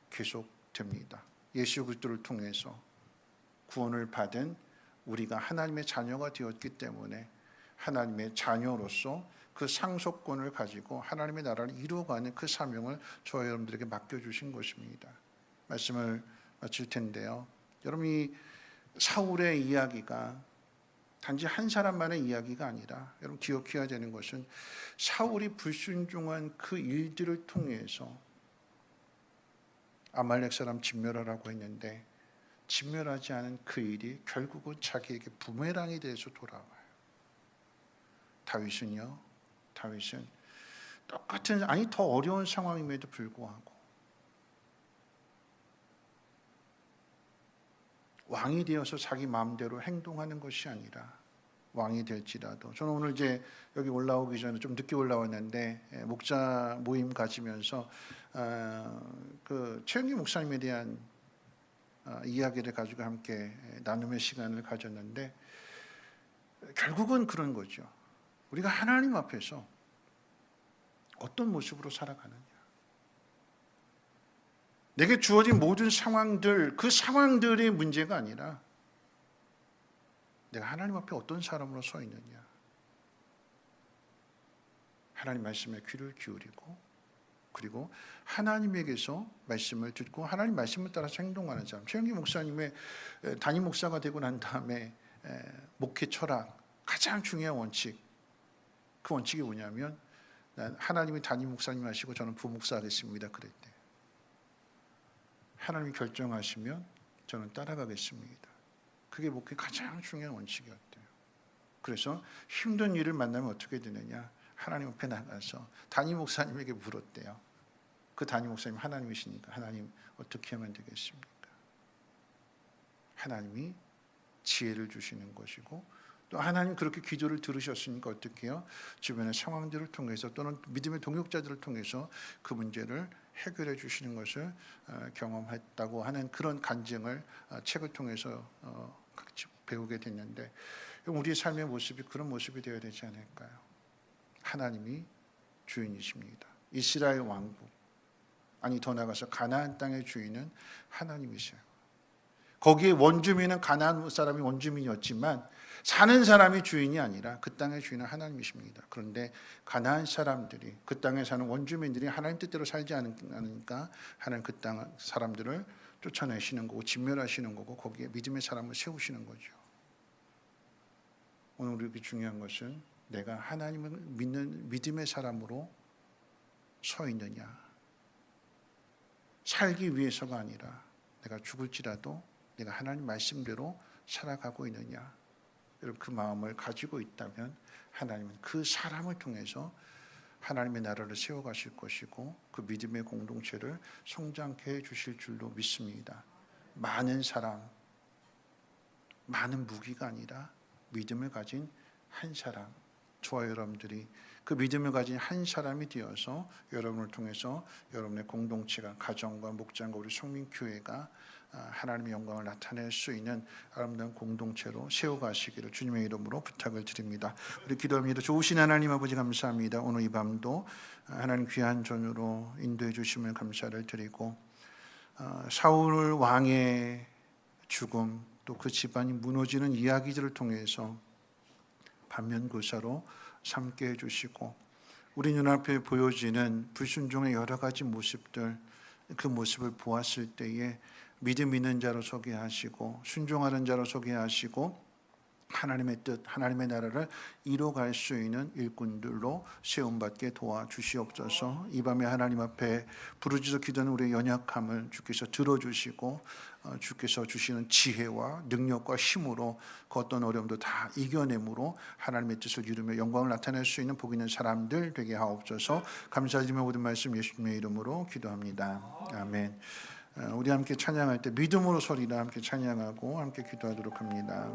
A: 계속됩니다. 예수 그리스도를 통해서 구원을 받은 우리가 하나님의 자녀가 되었기 때문에 하나님의 자녀로서 그 상속권을 가지고 하나님의 나라를 이루어가는 그 사명을 저와 여러분들에게 맡겨주신 것입니다. 말씀을 마칠 텐데요. 여러분, 이 사울의 이야기가 단지 한 사람만의 이야기가 아니라 여러분 기억해야 되는 것은 사울이 불순종한 그 일들을 통해서 아말렉 사람 진멸하라고 했는데 진멸하지 않은 그 일이 결국은 자기에게 부메랑이 돼서 돌아와요. 다윗은요, 다윗은 똑같은, 아니 더 어려운 상황임에도 불구하고 왕이 되어서 자기 마음대로 행동하는 것이 아니라 왕이 될지라도, 저는 오늘 이제 여기 올라오기 전에 좀 늦게 올라왔는데 목자 모임 가지면서 그 최영기 목사님에 대한 이야기를 가지고 함께 나눔의 시간을 가졌는데 결국은 그런 거죠. 우리가 하나님 앞에서 어떤 모습으로 살아가느냐, 내게 주어진 모든 상황들, 그 상황들이 문제가 아니라 내가 하나님 앞에 어떤 사람으로 서 있느냐, 하나님 말씀에 귀를 기울이고 그리고 하나님에게서 말씀을 듣고 하나님 말씀을 따라서 행동하는 사람. 최영기 목사님의 담임 목사가 되고 난 다음에 목회 철학 가장 중요한 원칙, 그 원칙이 뭐냐면 하나님이 담임 목사님 하시고 저는 부목사 하겠습니다 그랬대요. 하나님이 결정하시면 저는 따라가겠습니다. 그게 목회 가장 중요한 원칙이었대요. 그래서 힘든 일을 만나면 어떻게 되느냐, 하나님 앞에 나가서 담임 목사님에게 물었대요. 그 담임 목사님 하나님이시니까 하나님 어떻게 하면 되겠습니까? 하나님이 지혜를 주시는 것이고, 또 하나님 그렇게 기도를 들으셨으니까 어떻게 해요? 주변의 상황들을 통해서 또는 믿음의 동역자들을 통해서 그 문제를 해결해 주시는 것을 경험했다고 하는 그런 간증을 책을 통해서 같이 배우게 됐는데, 우리의 삶의 모습이 그런 모습이 되어야 되지 않을까요? 하나님이 주인이십니다. 이스라엘 왕국, 아니 더 나아가서 가나안 땅의 주인은 하나님이세요. 거기에 원주민은 가나안 사람이 원주민이었지만 사는 사람이 주인이 아니라 그 땅의 주인은 하나님이십니다. 그런데 가나안 사람들이, 그 땅에 사는 원주민들이 하나님 뜻대로 살지 않으니까 하나님 그 땅 사람들을 쫓아내시는 거고 진멸하시는 거고 거기에 믿음의 사람을 세우시는 거죠. 오늘 우리에게 중요한 것은 내가 하나님을 믿는 믿음의 사람으로 서 있느냐, 살기 위해서가 아니라 내가 죽을지라도 내가 하나님 말씀대로 살아가고 있느냐, 여러분 그 마음을 가지고 있다면 하나님은 그 사람을 통해서 하나님의 나라를 세워가실 것이고 그 믿음의 공동체를 성장케 해주실 줄로 믿습니다. 많은 사람, 많은 무기가 아니라 믿음을 가진 한 사람, 저와 여러분들이 그 믿음을 가진 한 사람이 되어서 여러분을 통해서 여러분의 공동체가, 가정과 목장과 우리 성민교회가 하나님의 영광을 나타낼 수 있는 아름다운 공동체로 세워가시기를 주님의 이름으로 부탁을 드립니다. 우리 기도합니다. 좋으신 하나님 아버지 감사합니다. 오늘 이 밤도 하나님 귀한 전으로 인도해 주심을 감사를 드리고, 사울 왕의 죽음, 또 그 집안이 무너지는 이야기들을 통해서 반면교사로 삼게 해주시고, 우리 눈앞에 보여지는 불순종의 여러 가지 모습들, 그 모습을 보았을 때에 믿음 있는 자로 서게 하시고 순종하는 자로 서게 하시고 하나님의 뜻, 하나님의 나라를 이뤄갈 수 있는 일꾼들로 세움받게 도와주시옵소서. 이 밤에 하나님 앞에 부르짖어 기도하는 우리의 연약함을 주께서 들어주시고 주께서 주시는 지혜와 능력과 힘으로 그 어떤 어려움도 다 이겨내므로 하나님의 뜻을 이루며 영광을 나타낼 수 있는 복 있는 사람들 되게 하옵소서. 감사드리며 모든 말씀 예수님의 이름으로 기도합니다. 아멘. 우리 함께 찬양할 때 믿음으로 서리라 함께 찬양하고 함께 기도하도록 합니다.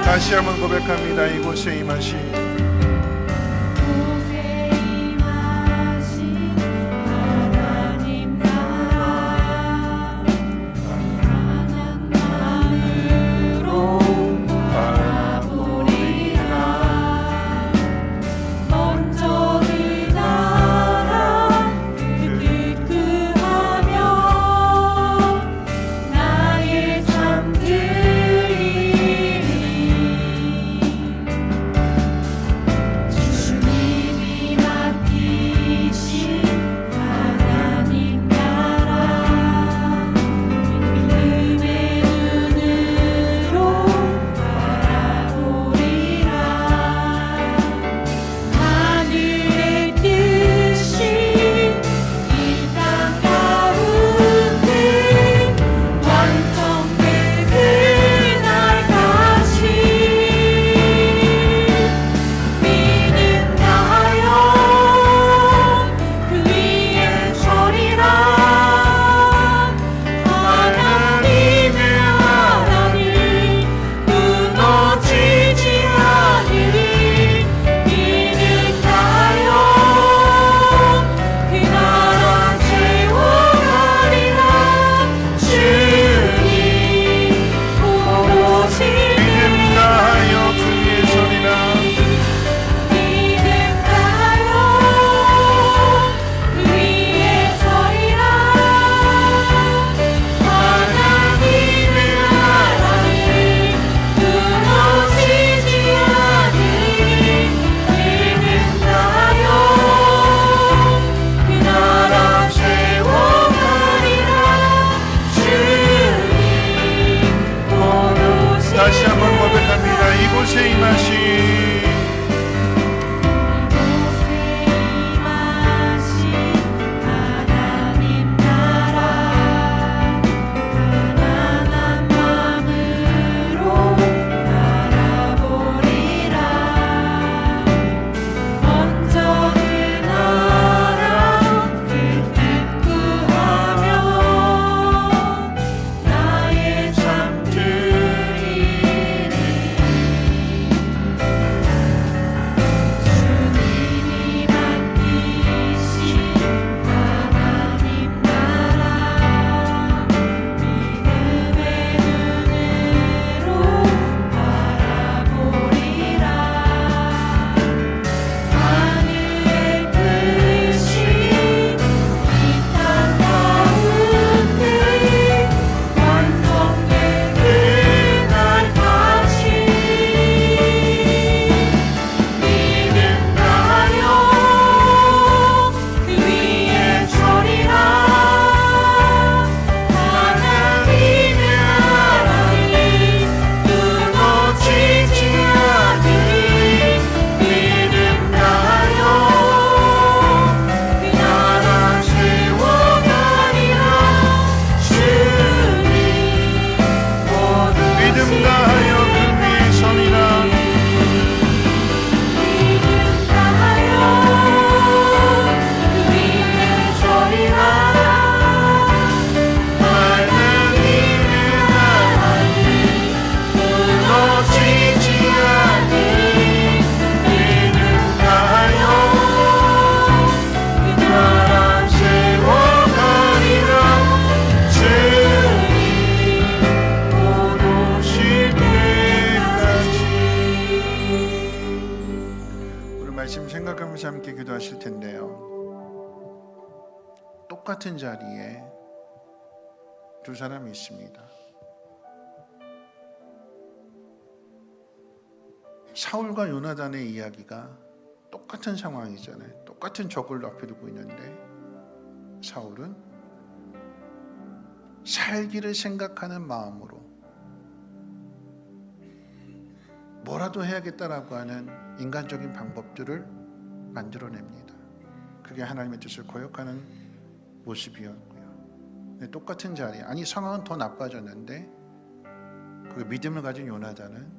A: 다시 한번 고백합니다. 이곳에 임하신 함께 기도하실 텐데요. 똑같은 자리에 두 사람이 있습니다. 사울과 요나단의 이야기가 똑같은 상황이잖아요. 똑같은 적을 앞에 두고 있는데 사울은 살기를 생각하는 마음으로 뭐라도 해야겠다라고 하는 인간적인 방법들을 만들어냅니다. 그게 하나님의 뜻을 거역하는 모습이었고요. 똑같은 자리에, 아니 상황은 더 나빠졌는데 그 믿음을 가진 요나단은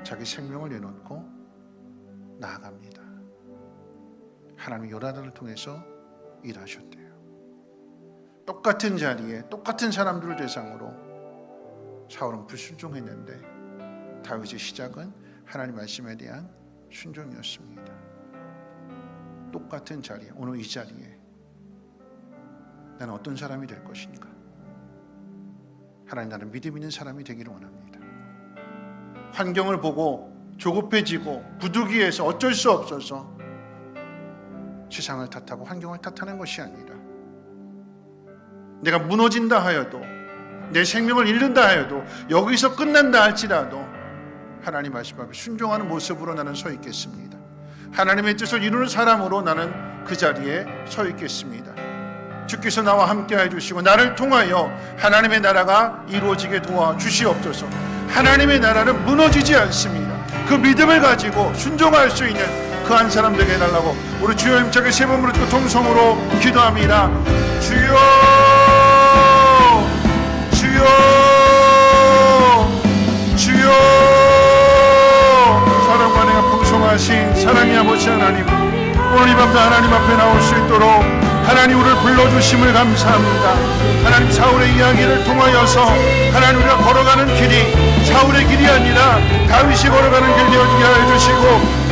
A: 자기 생명을 내놓고 나아갑니다. 하나님이 요나단을 통해서 일하셨대요. 똑같은 자리에 똑같은 사람들을 대상으로 사울은 불순종했는데 다윗의 시작은 하나님 말씀에 대한 순종이었습니다. 똑같은 자리에, 오늘 이 자리에 나는 어떤 사람이 될 것인가? 하나님, 나는 믿음 있는 사람이 되기를 원합니다. 환경을 보고 조급해지고 부득이해서 어쩔 수 없어서 세상을 탓하고 환경을 탓하는 것이 아니라 내가 무너진다 하여도, 내 생명을 잃는다 하여도, 여기서 끝난다 할지라도 하나님 말씀 앞에 순종하는 모습으로 나는 서 있겠습니다. 하나님의 뜻을 이루는 사람으로 나는 그 자리에 서 있겠습니다. 주께서 나와 함께 해주시고 나를 통하여 하나님의 나라가 이루어지게 도와주시옵소서. 하나님의 나라는 무너지지 않습니다. 그 믿음을 가지고 순종할 수 있는 그 한 사람 되게 해달라고 우리 주여 힘차게 세 번으로 듣고 통성으로 기도합니다. 주여, 주여, 주여. 사랑과 내가 풍성하신 사랑의 아버지 하나님, 오늘 이 밤도 하나님 앞에 나올 수 있도록 하나님 우리를 불러주심을 감사합니다. 하나님, 사울의 이야기를 통하여서 하나님 우리가 걸어가는 길이 사울의 길이 아니라 다윗이 걸어가는 길 되어지게 해주시고,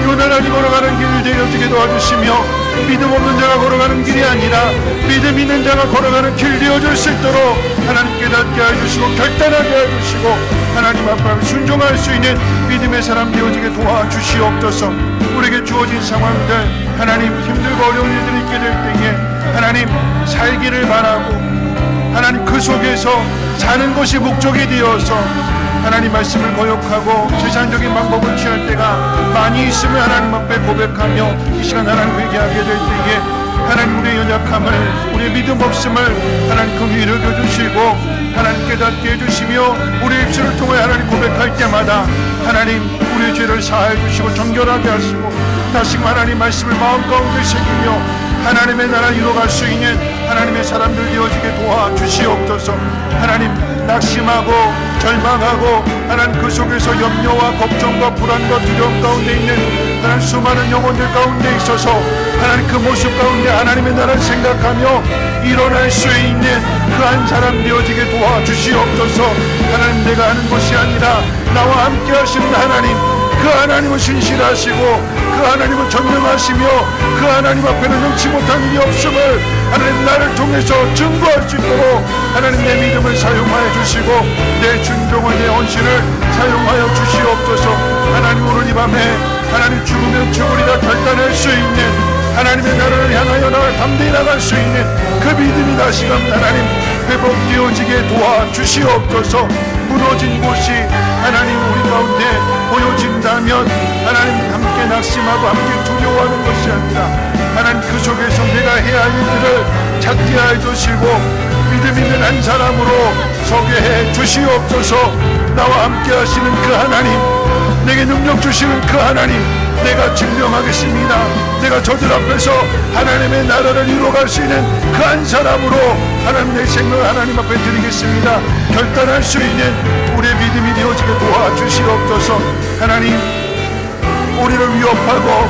A: 요나단이 걸어가는 길 되어지게 도와주시며, 믿음 없는 자가 걸어가는 길이 아니라 믿음 있는 자가 걸어가는 길 되어질 수 있도록 하나님 깨닫게 해주시고 결단하게 해주시고, 하나님 앞에 순종할 수 있는 믿음의 사람 되어지게 도와주시옵소서. 우리에게 주어진 상황들, 하나님 힘들고 어려운 일들이 있게 될 때에 하나님 살기를 바라고, 하나님 그 속에서 사는 것이 목적이 되어서 하나님 말씀을 거역하고 세상적인 방법을 취할 때가 많이 있으면 하나님 앞에 고백하며 이 시간 하나님 회개하게 될 때에 하나님 우리의 연약함을, 우리의 믿음 없음을 하나님 긍휼히 여겨주시고 하나님 깨닫게 해주시며 우리의 입술을 통해 하나님 고백할 때마다 하나님 우리의 죄를 사하여 주시고 정결하게 하시고 다시금 하나님 말씀을 마음 가운데 새기며 하나님의 나라 이루어갈 수 있는 하나님의 사람들 되어지게 도와주시옵소서. 하나님 낙심하고 절망하고 하나님 그 속에서 염려와 걱정과 불안과 두려움 가운데 있는 하나님 수많은 영혼들 가운데 있어서 하나님 그 모습 가운데 하나님의 나라를 생각하며 일어날 수 있는 그 한 사람 되어지게 도와주시옵소서. 하나님, 내가 하는 것이 아니라 나와 함께 하시는 하나님, 그 하나님은 신실하시고 그 하나님은 전능하시며 그 하나님 앞에는 능치 못한 일이 없음을 하나님 나를 통해서 증거할 수 있도록 하나님 내 믿음을 사용하여 주시고 내 순종을, 내 헌신을 사용하여 주시옵소서. 하나님, 오늘 이 밤에 하나님 죽으면 죽으리라 결단할 수 있는 하나님의 나라를 향하여 나를 담대히 나갈 수 있는 그 믿음이 다시금 하나님 회복되어지게 도와주시옵소서. 무너진 곳이 하나님 우리 가운데 보여진다면 하나님 함께 낙심하고 함께 두려워하는 것이 아니라 하나님 그 속에서 내가 해야 할 일들을 찾게 해 주시고 믿음 있는 한 사람으로 서게 해 주시옵소서. 나와 함께 하시는 그 하나님, 내게 능력 주시는 그 하나님, 내가 증명하겠습니다. 내가 저들 앞에서 하나님의 나라를 이루어갈 수 있는 그 한 사람으로 하나님 내 생명을 하나님 앞에 드리겠습니다. 결단할 수 있는 우리의 믿음이 되어지게 도와주시옵소서. 하나님, 우리를 위협하고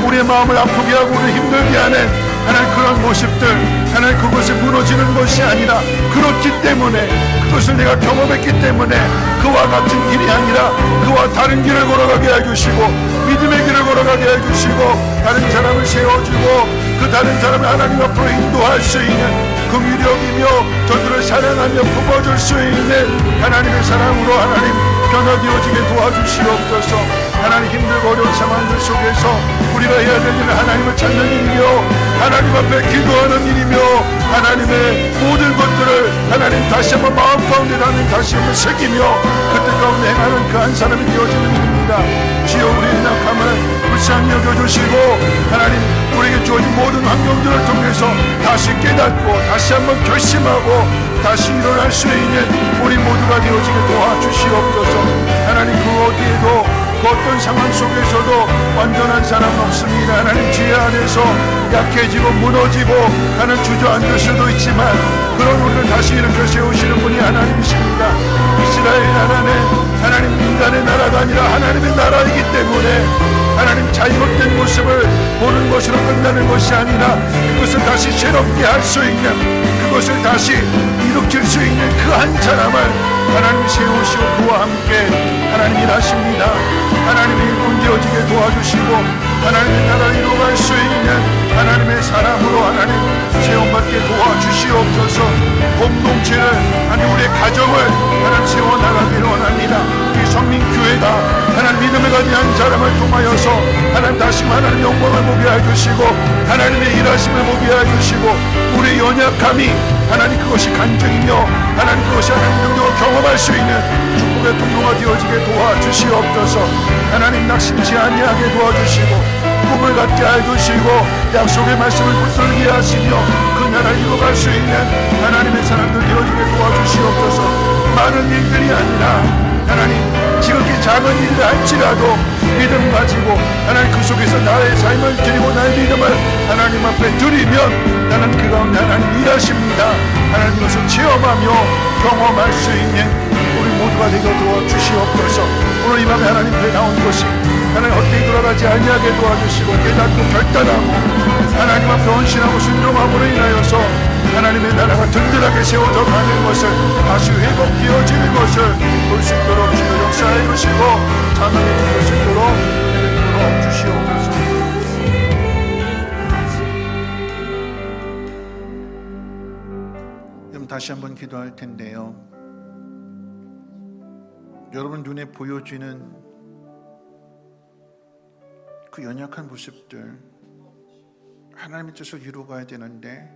A: 우리의 마음을 아프게 하고 우리를 힘들게 하는 하나님 그런 모습들, 하나님 그것이 무너지는 것이 아니라 그렇기 때문에, 그것을 내가 경험했기 때문에 그와 같은 길이 아니라 그와 다른 길을 걸어가게 해주시고 믿음의 길을 걸어가게 해주시고 다른 사람을 세워주고 그 다른 사람을 하나님 앞으로 인도할 수 있는 긍휼히 여기며 저들을 사랑하며 품어줄 수 있는 하나님의 사랑으로 하나님 변화되어지게 도와주시옵소서. 하나님 힘들고 어려운 상황들 속에서 우리가 해야 될 일은 하나님을 찾는 일이며 하나님 앞에 기도하는 일이며 하나님의 모든 것들을 하나님 다시 한번 마음 가운데 하나님 다시 한번 새기며 그 뜻 가운데 행하는 그 한 사람이 되어지는 일입니다. 주여 우리의 약함을 불쌍히 여겨주시고 하나님 우리에게 주어진 모든 환경들을 통해서 다시 깨닫고 다시 한번 결심하고 다시 일어날 수 있는 우리 모두가 되어지게 도와주시옵소서. 하나님 그 어디에도 그 어떤 상황 속에서도 완전한 사람은 없습니다. 하나님 지혜 안에서 약해지고 무너지고 하는 주저앉을 수도 있지만 그런 우리를 다시 일으켜 세우시는 분이 하나님이십니다. 이스라엘 나라는 하나님 인간의 나라가 아니라 하나님의 나라이기 때문에 하나님 잘못된 모습을 보는 것으로 끝나는 것이 아니라 그것을 다시 새롭게 할 수 있는 그것을 다시 일으킬 수 있는 그 한 사람을 하나님이 세우시고 그와 함께 하나님 일하십니다. 하나님이 일꾼되어지게 도와주시고 하나님의 나라를 이루어갈 수 있는 하나님의 사람으로 하나님 세움받게 도와주시옵소서. 공동체를 하나님 우리의 가정을 하나님 세워나가기를 원합니다. 이 성민교회가 하나님 믿음을 가진 한 사람을 통하여서 하나님 다시 하나님 영광을 보게 해주시고 하나님의 일하심을 보게 해주시고 우리의 연약함이 하나님 그것이 간증이며 하나님 그것이 하나님 능력을 경험할 수 있는 축복의 통로가 되어지게 도와주시옵소서. 하나님 낙심치 아니하게 도와주시고 꿈을 갖게 해주시고 약속의 말씀을 붙들게 하시며 그 나라를 이루어갈 수 있는 하나님의 사람들 되어지게 도와주시옵소서. 많은 일들이 아니라 하나님 지극히 작은 일을 할지라도 믿음 가지고 하나님 그 속에서 나의 삶을 드리고 나의 믿음을 하나님 앞에 드리면 나는 그 가운데 하나님 일하십니다. 하나님 것을 체험하며 경험할 수 있는 우리 모두가 되게 도와주시옵소서. 오늘 이 밤에 하나님 앞에 나온 것이 하나님 헛되이 돌아가지 아니하게 도와주시고 깨닫고 결단하고 하나님 앞에 헌신하고 순종함으로 인하여서 하나님의 나라가 든든하게 세워져 가는 것을 다시 회복되어지는 것을 볼 수 있도록 주여 역사해 주시고 찬양해 볼 수 있도록 베풀어 주시옵소서. 그럼 다시 한번 기도할 텐데요. 여러분 눈에 보여지는 그 연약한 모습들 하나님의 뜻을 이루어가야 되는데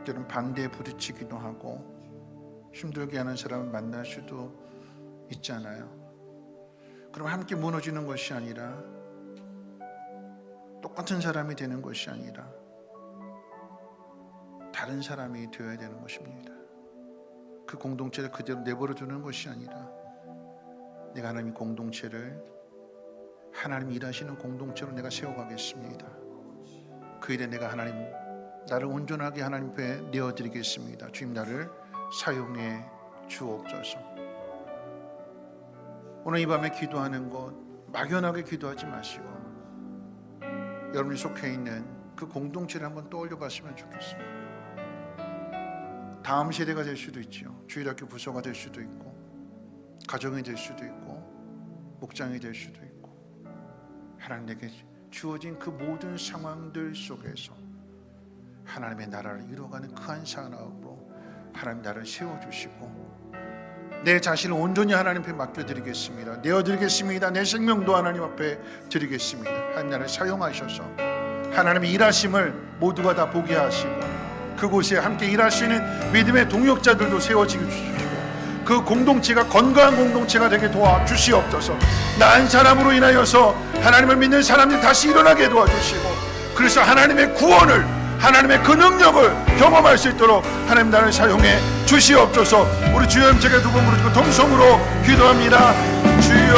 A: 때론 반대에 부딪히기도 하고 힘들게 하는 사람을 만날 수도 있잖아요. 그럼 함께 무너지는 것이 아니라 똑같은 사람이 되는 것이 아니라 다른 사람이 되어야 되는 것입니다. 그 공동체를 그대로 내버려 두는 것이 아니라 내가 하나님의 공동체를 하나님 일하시는 공동체로 내가 세워가겠습니다. 그 일에 내가 하나님 나를 온전하게 하나님 앞에 내어드리겠습니다. 주님 나를 사용해 주옵소서. 오늘 이 밤에 기도하는 것 막연하게 기도하지 마시고 여러분이 속해 있는 그 공동체를 한번 떠올려 봤으면 좋겠습니다. 다음 세대가 될 수도 있죠. 주일학교 부서가 될 수도 있고 가정이 될 수도 있고 목장이 될 수도 있고 하나님에게 주어진 그 모든 상황들 속에서 하나님의 나라를 이루어가는 그 한 사람으로 하나님 나를 세워주시고 내 자신을 온전히 하나님 앞에 맡겨드리겠습니다. 내어드리겠습니다. 내 생명도 하나님 앞에 드리겠습니다. 하나님 나를 사용하셔서 하나님의 일하심을 모두가 다 보게 하시고 그곳에 함께 일할 수 있는 믿음의 동역자들도 세워지게 주시고 그 공동체가 건강한 공동체가 되게 도와주시옵소서. 나 한 사람으로 인하여서 하나님을 믿는 사람들이 다시 일어나게 도와주시고 그래서 하나님의 구원을 하나님의 그 능력을 경험할 수 있도록 하나님 나를 사용해 주시옵소서. 우리 주여 제가 두 번 부르고 동성으로 기도합니다. 주여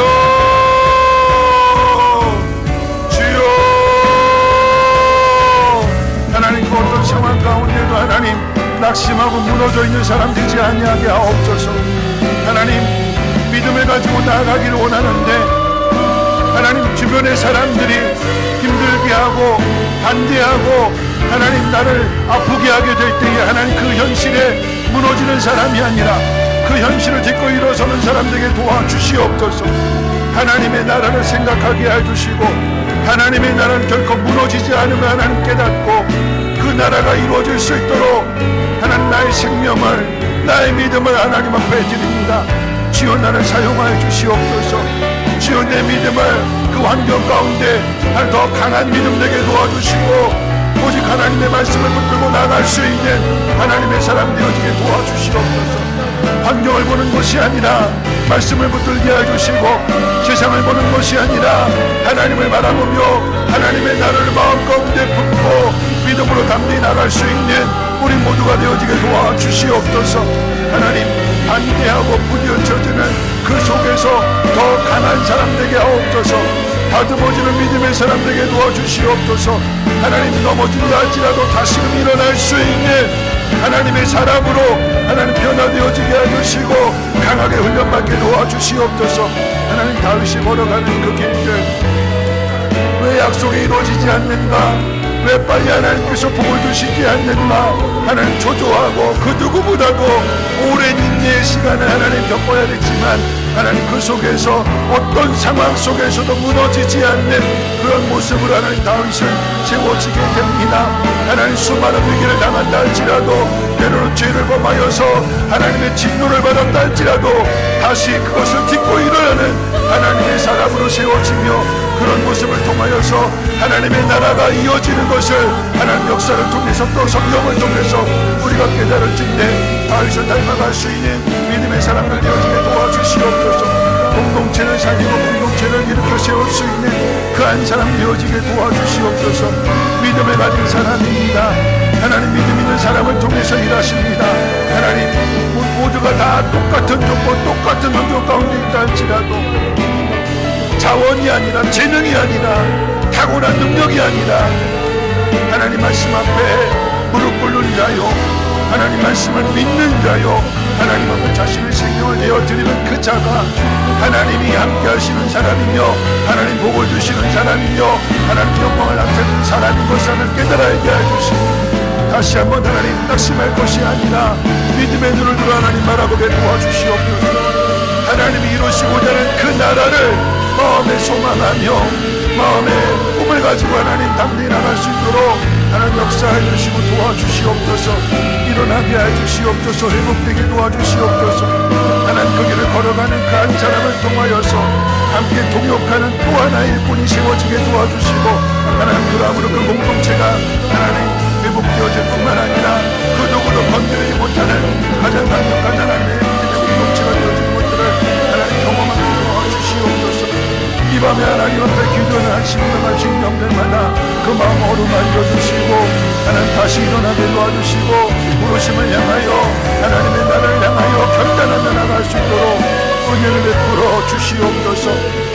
A: 주여 하나님 그 어떤 상황 가운데도 하나님 낙심하고 무너져 있는 사람 되지 아니하게 하옵소서. 하나님 믿음을 가지고 나아가기를 원하는데 하나님 주변의 사람들이 힘들게 하고 반대하고 하나님 나를 아프게 하게 될 때에 하나님 그 현실에 무너지는 사람이 아니라 그 현실을 딛고 일어서는 사람들에게 도와주시옵소서. 하나님의 나라를 생각하게 해주시고 하나님의 나라는 결코 무너지지 않음을 하나님 깨닫고 그 나라가 이루어질 수 있도록 하나님 나의 생명을 나의 믿음을 하나님 앞에 드립니다. 주여 나를 사용하여 주시옵소서. 주여 내 믿음을 그 환경 가운데 더 강한 믿음 되게 도와주시고 오직 하나님의 말씀을 붙들고 나갈 수 있는 하나님의 사람 되어지게 도와주시옵소서. 환경을 보는 것이 아니라 말씀을 붙들게 해주시고 세상을 보는 것이 아니라 하나님을 바라보며 하나님의 나라를 마음 가운데 품고 믿음으로 담대히 나갈 수 있는 우리 모두가 되어지게 도와주시옵소서. 하나님 반대하고 부딪혀지는 그 속에서 더 강한 사람 되게 하옵소서. 다듬어지는 믿음의 사람 되게 도와주시옵소서. 하나님 넘어진다 할지라도 다시금 일어날 수 있는 하나님의 사람으로 하나님 변화되어지게 해주시고 강하게 훈련받게 도와주시옵소서. 하나님 다윗이 걸어가는 그 길들 왜 약속이 이루어지지 않는가? 왜 빨리 하나님께서 복을 주시지 않는가? 하나님 초조하고 그 누구보다도 오랜 인내의 시간을 하나님 겪어야 되지만 하나님 그 속에서 어떤 상황 속에서도 무너지지 않는 그런 모습으로 하나님 다윗을 세워지게 됩니다. 하나님 수많은 위기를 당한다 할지라도 때로는 죄를 범하여서 하나님의 진노를 받았다 할지라도 다시 그것을 딛고 일어나는 하나님의 사람으로 세워지며 그런 모습을 통하여서 하나님의 나라가 이어지는 것을 하나님 역사를 통해서 또 성경을 통해서 우리가 깨달을진데 다윗을 닮아갈 수 있는 믿음의 사람들 되어지게 도와주시옵소서. 공동체를 살리고 공동체를 일으켜 세울 수 있는 그 한 사람 되어지게 도와주시옵소서. 믿음을 가진 사람입니다. 하나님 믿음 있는 사람을 통해서 일하십니다. 하나님 모두가 다 똑같은 조건 똑같은 환경 가운데 있다 할지라도 자원이 아니라 재능이 아니라 타고난 능력이 아니라 하나님 말씀 앞에 무릎 꿇는 자요 하나님 말씀을 믿는 자요 하나님 앞에 자신의 생명을 내어드리는 그 자가 하나님이 함께 하시는 사람이며 하나님 복을 주시는 사람이며 하나님 영광을 나타내는 사람인 것을 깨달아야게 해주시고 다시 한번 하나님 낙심할 것이 아니라 믿음의 눈을 들어 하나님 바라보게 도와주시옵소서. 하나님이 이루시고자 하는 그 나라를 마음에 소망하며 마음의 꿈을 가지고 하나님 담대히 나갈 수 있도록 하나님 역사해 주시고 도와주시옵소서. 일어나게 해주시옵소서. 회복되게 도와주시옵소서. 하나님 그 길을 걸어가는 그 한 사람을 통하여서 함께 동역하는 또 하나의 일꾼이 세워지게 도와주시고 하나님 그러함으로 그 공동체가 하나님 회복되어질 뿐만 아니라 그 누구도 건드리지 못하는 가장 강력한 하나님의 믿음의 공동체가 되어지는 것들을 하나님 경험하게 도와주시옵소서. 이 밤에 하나님 앞에 기도하는 한심과 신령들마다 그 마음 어루만져 주시고 하나님 다시 일어나게 도와주시고 부르심을 향하여 하나님의 나라를 향하여 결단하며 나갈 수 있도록 은혜를 베풀어 주시옵소서.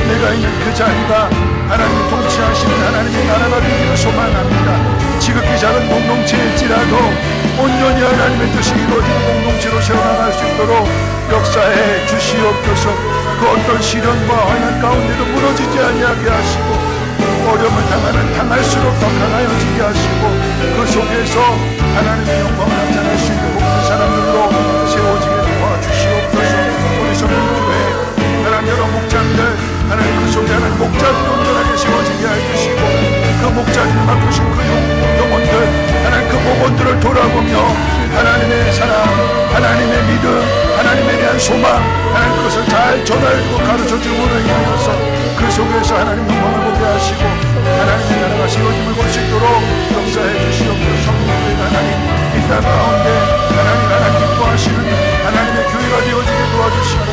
A: 내가 있는 그 자리가 하나님이 통치하시는 하나님의 나라가 되기를 소망합니다. 지극히 작은 공동체일지라도 온전히 하나님의 뜻이 이루어지는 공동체로 세워나갈 수 있도록 역사해 주시옵소서. 그 어떤 시련과 환난 가운데도 무너지지 아니하게 하시고 어려움을 당할수록 더 강하여지게 하시고 그 속에서 하나님의 영광을 나타낼 수 있는 모든 사람들로 세워지게 도와주시옵소서. 우리 성령교회 하나님 여러 목장들 하나님 그 속에 하나님 목자들이 온전하게 세워지게 해주시고 그 목자들이 맡으신 그 영혼들 하나님 그 목원들을 돌아보며 하나님의 사랑 하나님의 믿음 하나님에 대한 소망 하나님 그것을 잘 전하여주고 가르쳐주므로 인하여서 그 속에서 하나님 영광을 보게 하시고 하나님의 나라가 세워짐을 볼 수 있도록 역사해 주시옵소서. 성령의 하나님 이 땅 가운데 하나님 기뻐하시는 하나님의 교회가 되어지게 도와주시고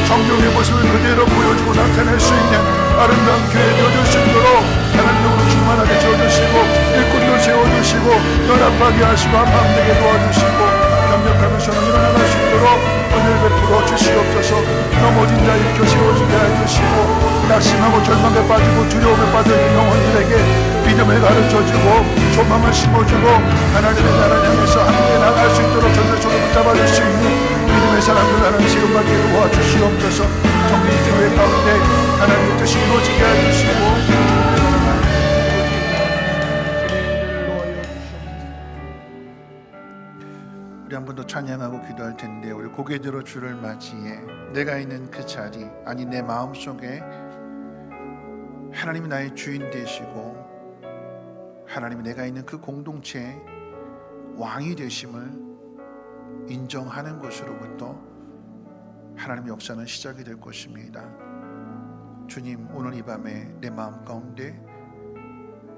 A: 성령의 모습을 그대로 보여주고 나타낼 수 있는 아름다운 교회 되어줄 수 있도록 하나님으로 충만하게 지어주시고 일꾼도 세워주시고 연합하게 하시고 한마음 되게 도와주시고 경력하면서는 일어나갈 수 있도록 은혜를 베풀어 주시옵소서. 넘어진 자 일으켜 세워주게 해주시고 낙심하고 절망에 빠지고 두려움에 빠져있는 영혼들에게 믿음을 가르쳐주고 소망을 심어주고 하나님의 나라를 향해서 함께 나갈 수 있도록 전율적으로 붙잡아줄 수 있는 믿음의 사람들 하나님 지금밖에 도와주시옵소서. 정리 교회 가운데 하나님의 뜻이 이루어지게 해주시고 우리 한 번 더 찬양하고 기도할 텐데 우리 고개 들어 주를 맞이해 내가 있는 그 자리 아니 내 마음속에 하나님이 나의 주인 되시고 하나님이 내가 있는 그 공동체의 왕이 되심을 인정하는 것으로부터 하나님의 역사는 시작이 될 것입니다. 주님, 오늘 이 밤에 내 마음 가운데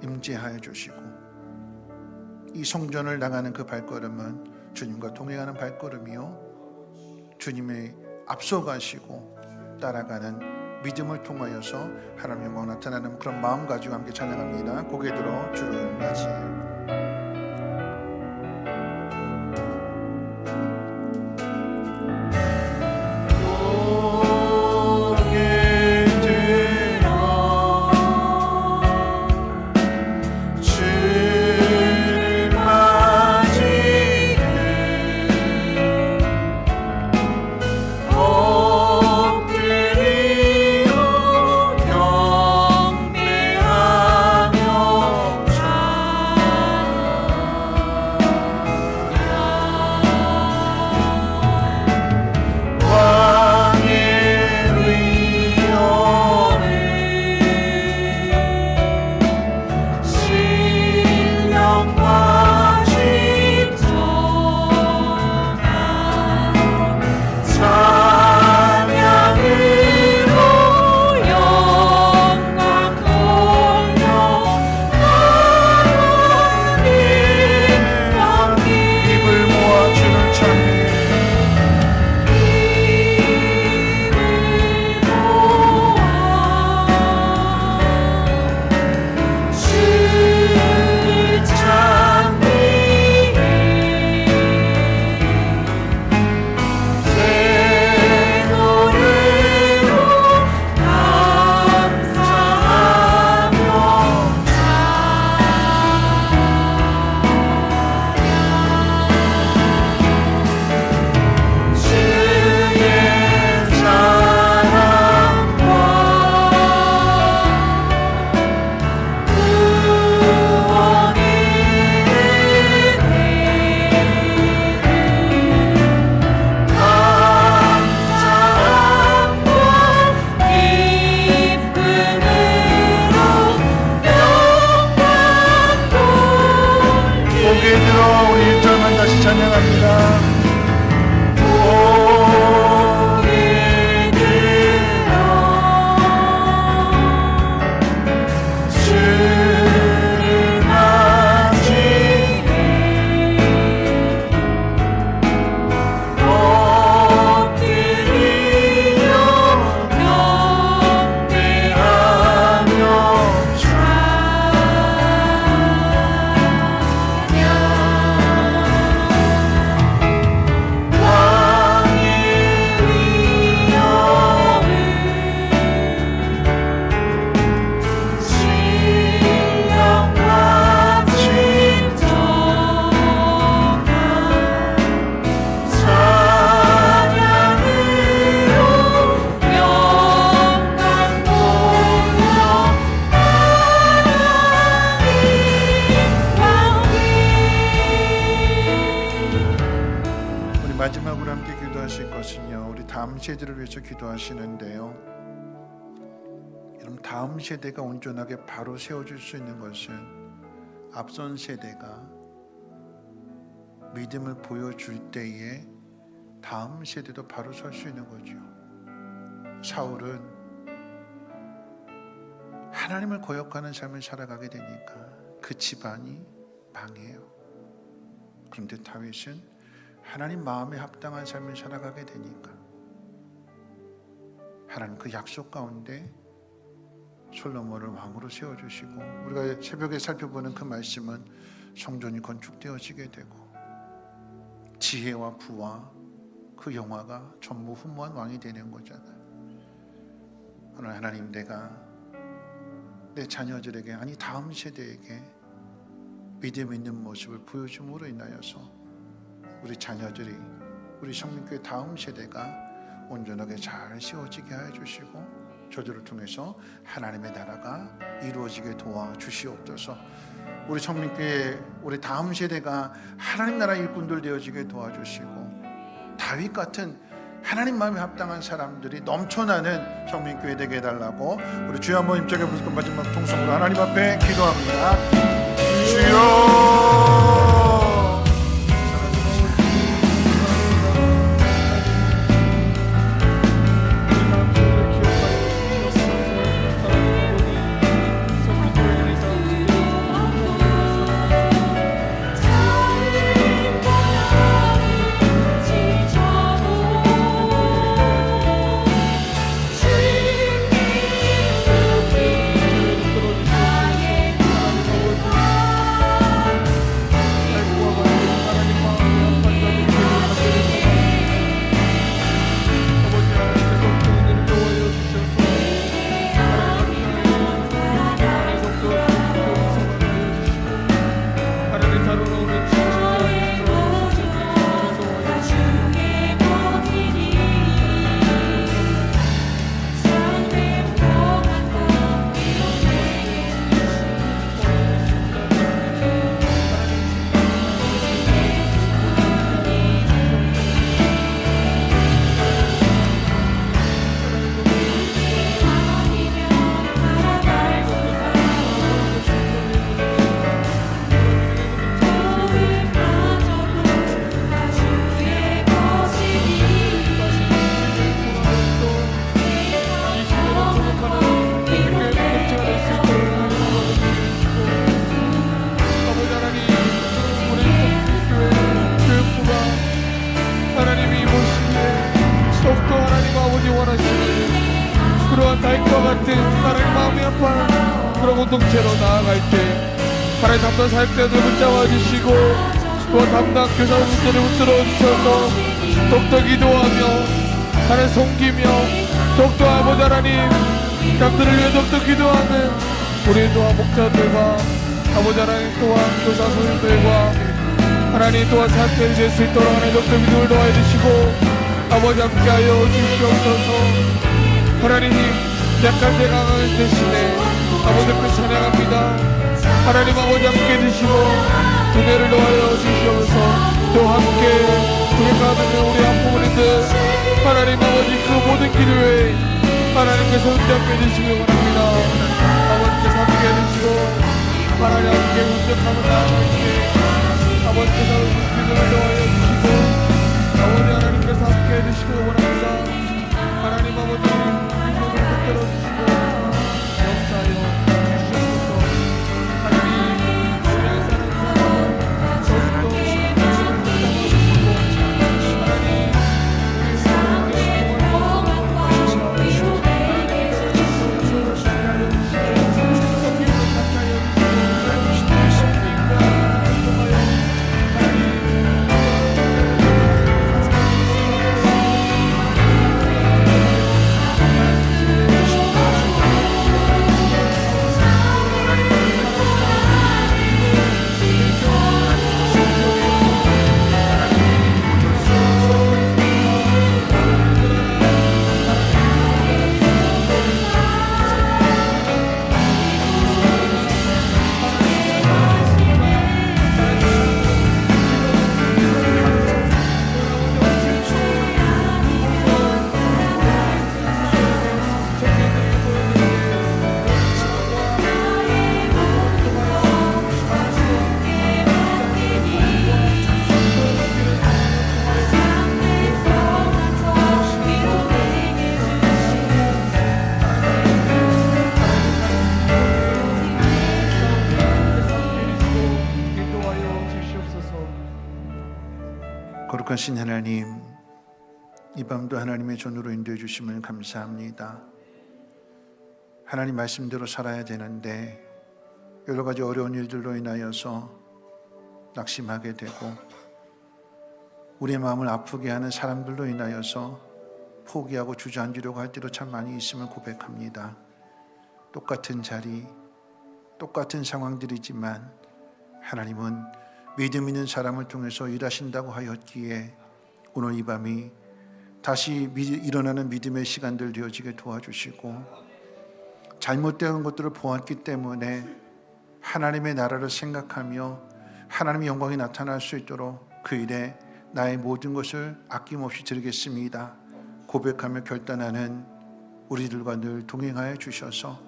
A: 임재하여 주시고, 이 성전을 나가는 그 발걸음은 주님과 동행하는 발걸음이요, 주님의 앞서가시고 따라가는 믿음을 통하여서 하나님의 영광 나타나는 그런 마음 가지고 함께 찬양합니다. 고개 들어 주를 맞이해요. 마지막으로 함께 기도하실 것은요, 우리 다음 세대를 위해서 기도하시는데요, 여러분, 다음 세대가 온전하게 바로 세워질 수 있는 것은 앞선 세대가 믿음을 보여줄 때에 다음 세대도 바로 설 수 있는 거죠. 사울은 하나님을 거역하는 삶을 살아가게 되니까 그 집안이 망해요. 그런데 다윗은 하나님 마음에 합당한 삶을 살아가게 되니까 하나님 그 약속 가운데 솔로몬을 왕으로 세워주시고, 우리가 새벽에 살펴보는 그 말씀은 성전이 건축되어지게 되고 지혜와 부와 그 영화가 전부 훈무한 왕이 되는 거잖아요. 오늘 하나님, 내가 내 자녀들에게, 아니 다음 세대에게 믿음 있는 모습을 보여줌으로 인하여서 우리 자녀들이, 우리 성민교회 다음 세대가 온전하게 잘 세워지게 하여 주시고, 저들을 통해서 하나님의 나라가 이루어지게 도와주시옵소서. 우리 성민교회 우리 다음 세대가 하나님 나라 일꾼들 되어지게 도와주시고, 다윗 같은 하나님 마음에 합당한 사람들이 넘쳐나는 성민교회 되게 해달라고 우리 주여 한번 입장해 보시고 마지막 통성으로 하나님 앞에 기도합니다. 주여,
C: 공동체로 나아갈 때 하나님 담당 사역자들 붙잡아 주시고 또 담당 교사 분들을 붙들어 주셔서 더욱더 기도하며 하나님 섬기며 더욱더 아버지 하나님 남들을 위해 더욱더 기도하는 우리 또한 목자들과 아버지 하나님 또한 교사 선생님들과 하나님 또한 사역자들이 될 수 있도록 하나님 더욱더 믿음을 도와해 주시고 아버지 함께하여 주시옵소서. 하나님 약한 자 강한 대신에 아버지께 찬양합니다. 하나님 아버지 함께 해주시고 은혜를 더하여 주시옵소서. 또 함께 우리가 듣는 우리 한부모님들 하나님 아버지 그 모든 기도에 하나님께서 응답해 주시기 원합니다. 아버지께서 함께 해주시고 하나님 함께 운전하는 나아갈때 아버지께서 믿음을 더하여 주시고 아버지 하나님께서 함께 해주시기 원합니다. 하나님 아버지 믿음을 붙들어 주시고 역사하여 주시옵소서. 하나님 우리 한 사람 사람을 더욱더 믿음을 붙잡아주시고 하나님 우리 사람에게
A: 거룩하신 하나님, 이 밤도 하나님의 전으로 인도해 주심을 감사합니다. 하나님 말씀대로 살아야 되는데 여러 가지 어려운 일들로 인하여서 낙심하게 되고 우리의 마음을 아프게 하는 사람들로 인하여서 포기하고 주저앉으려고 할 때도 참 많이 있음을 고백합니다. 똑같은 자리, 똑같은 상황들이지만 하나님은 믿음 있는 사람을 통해서 일하신다고 하였기에 오늘 이 밤이 다시 일어나는 믿음의 시간들 되어지게 도와주시고 잘못된 것들을 보았기 때문에 하나님의 나라를 생각하며 하나님의 영광이 나타날 수 있도록 그 일에 나의 모든 것을 아낌없이 드리겠습니다 고백하며 결단하는 우리들과 늘 동행하여 주셔서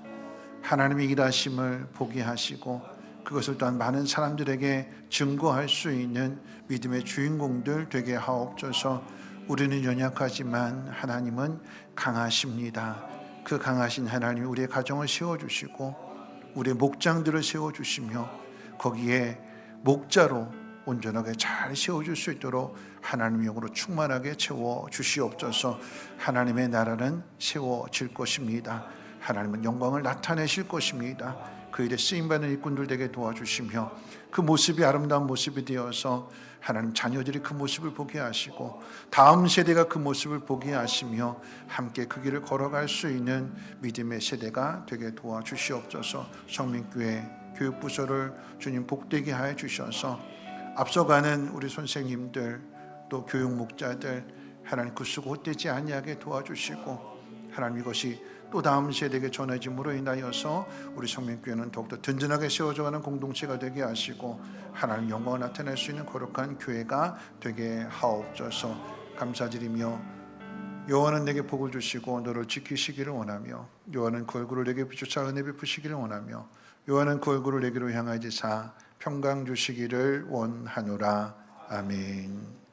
A: 하나님의 일하심을 보게 하시고 그것을 또한 많은 사람들에게 증거할 수 있는 믿음의 주인공들 되게 하옵소서. 우리는 연약하지만 하나님은 강하십니다. 그 강하신 하나님이 우리의 가정을 세워주시고 우리의 목장들을 세워주시며 거기에 목자로 온전하게 잘 세워줄 수 있도록 하나님의 영으로 충만하게 채워주시옵소서. 하나님의 나라는 세워질 것입니다. 하나님은 영광을 나타내실 것입니다. 그 일에 쓰임받는 일꾼들 되게 도와주시며 그 모습이 아름다운 모습이 되어서 하나님 자녀들이 그 모습을 보게 하시고 다음 세대가 그 모습을 보게 하시며 함께 그 길을 걸어갈 수 있는 믿음의 세대가 되게 도와주시옵소서. 성민교회 교육부서를 주님 복되게 하여 주셔서 앞서가는 우리 선생님들 또 교육목자들 하나님 그 수고 헛되지 아니하게 도와주시고 하나님 이것이 또 다음 세대에게 전해짐으로 인하여서 우리 성민교회는 더욱더 든든하게 세워져가는 공동체가 되게 하시고 하나님 영광을 나타낼 수 있는 거룩한 교회가 되게 하옵소서. 감사드리며 여호와는 내게 복을 주시고 너를 지키시기를 원하며 여호와는 그 얼굴을 내게 비추사 은혜 베푸시기를 원하며 여호와는 그 얼굴을 내게로 향하시사 평강 주시기를 원하노라. 아멘.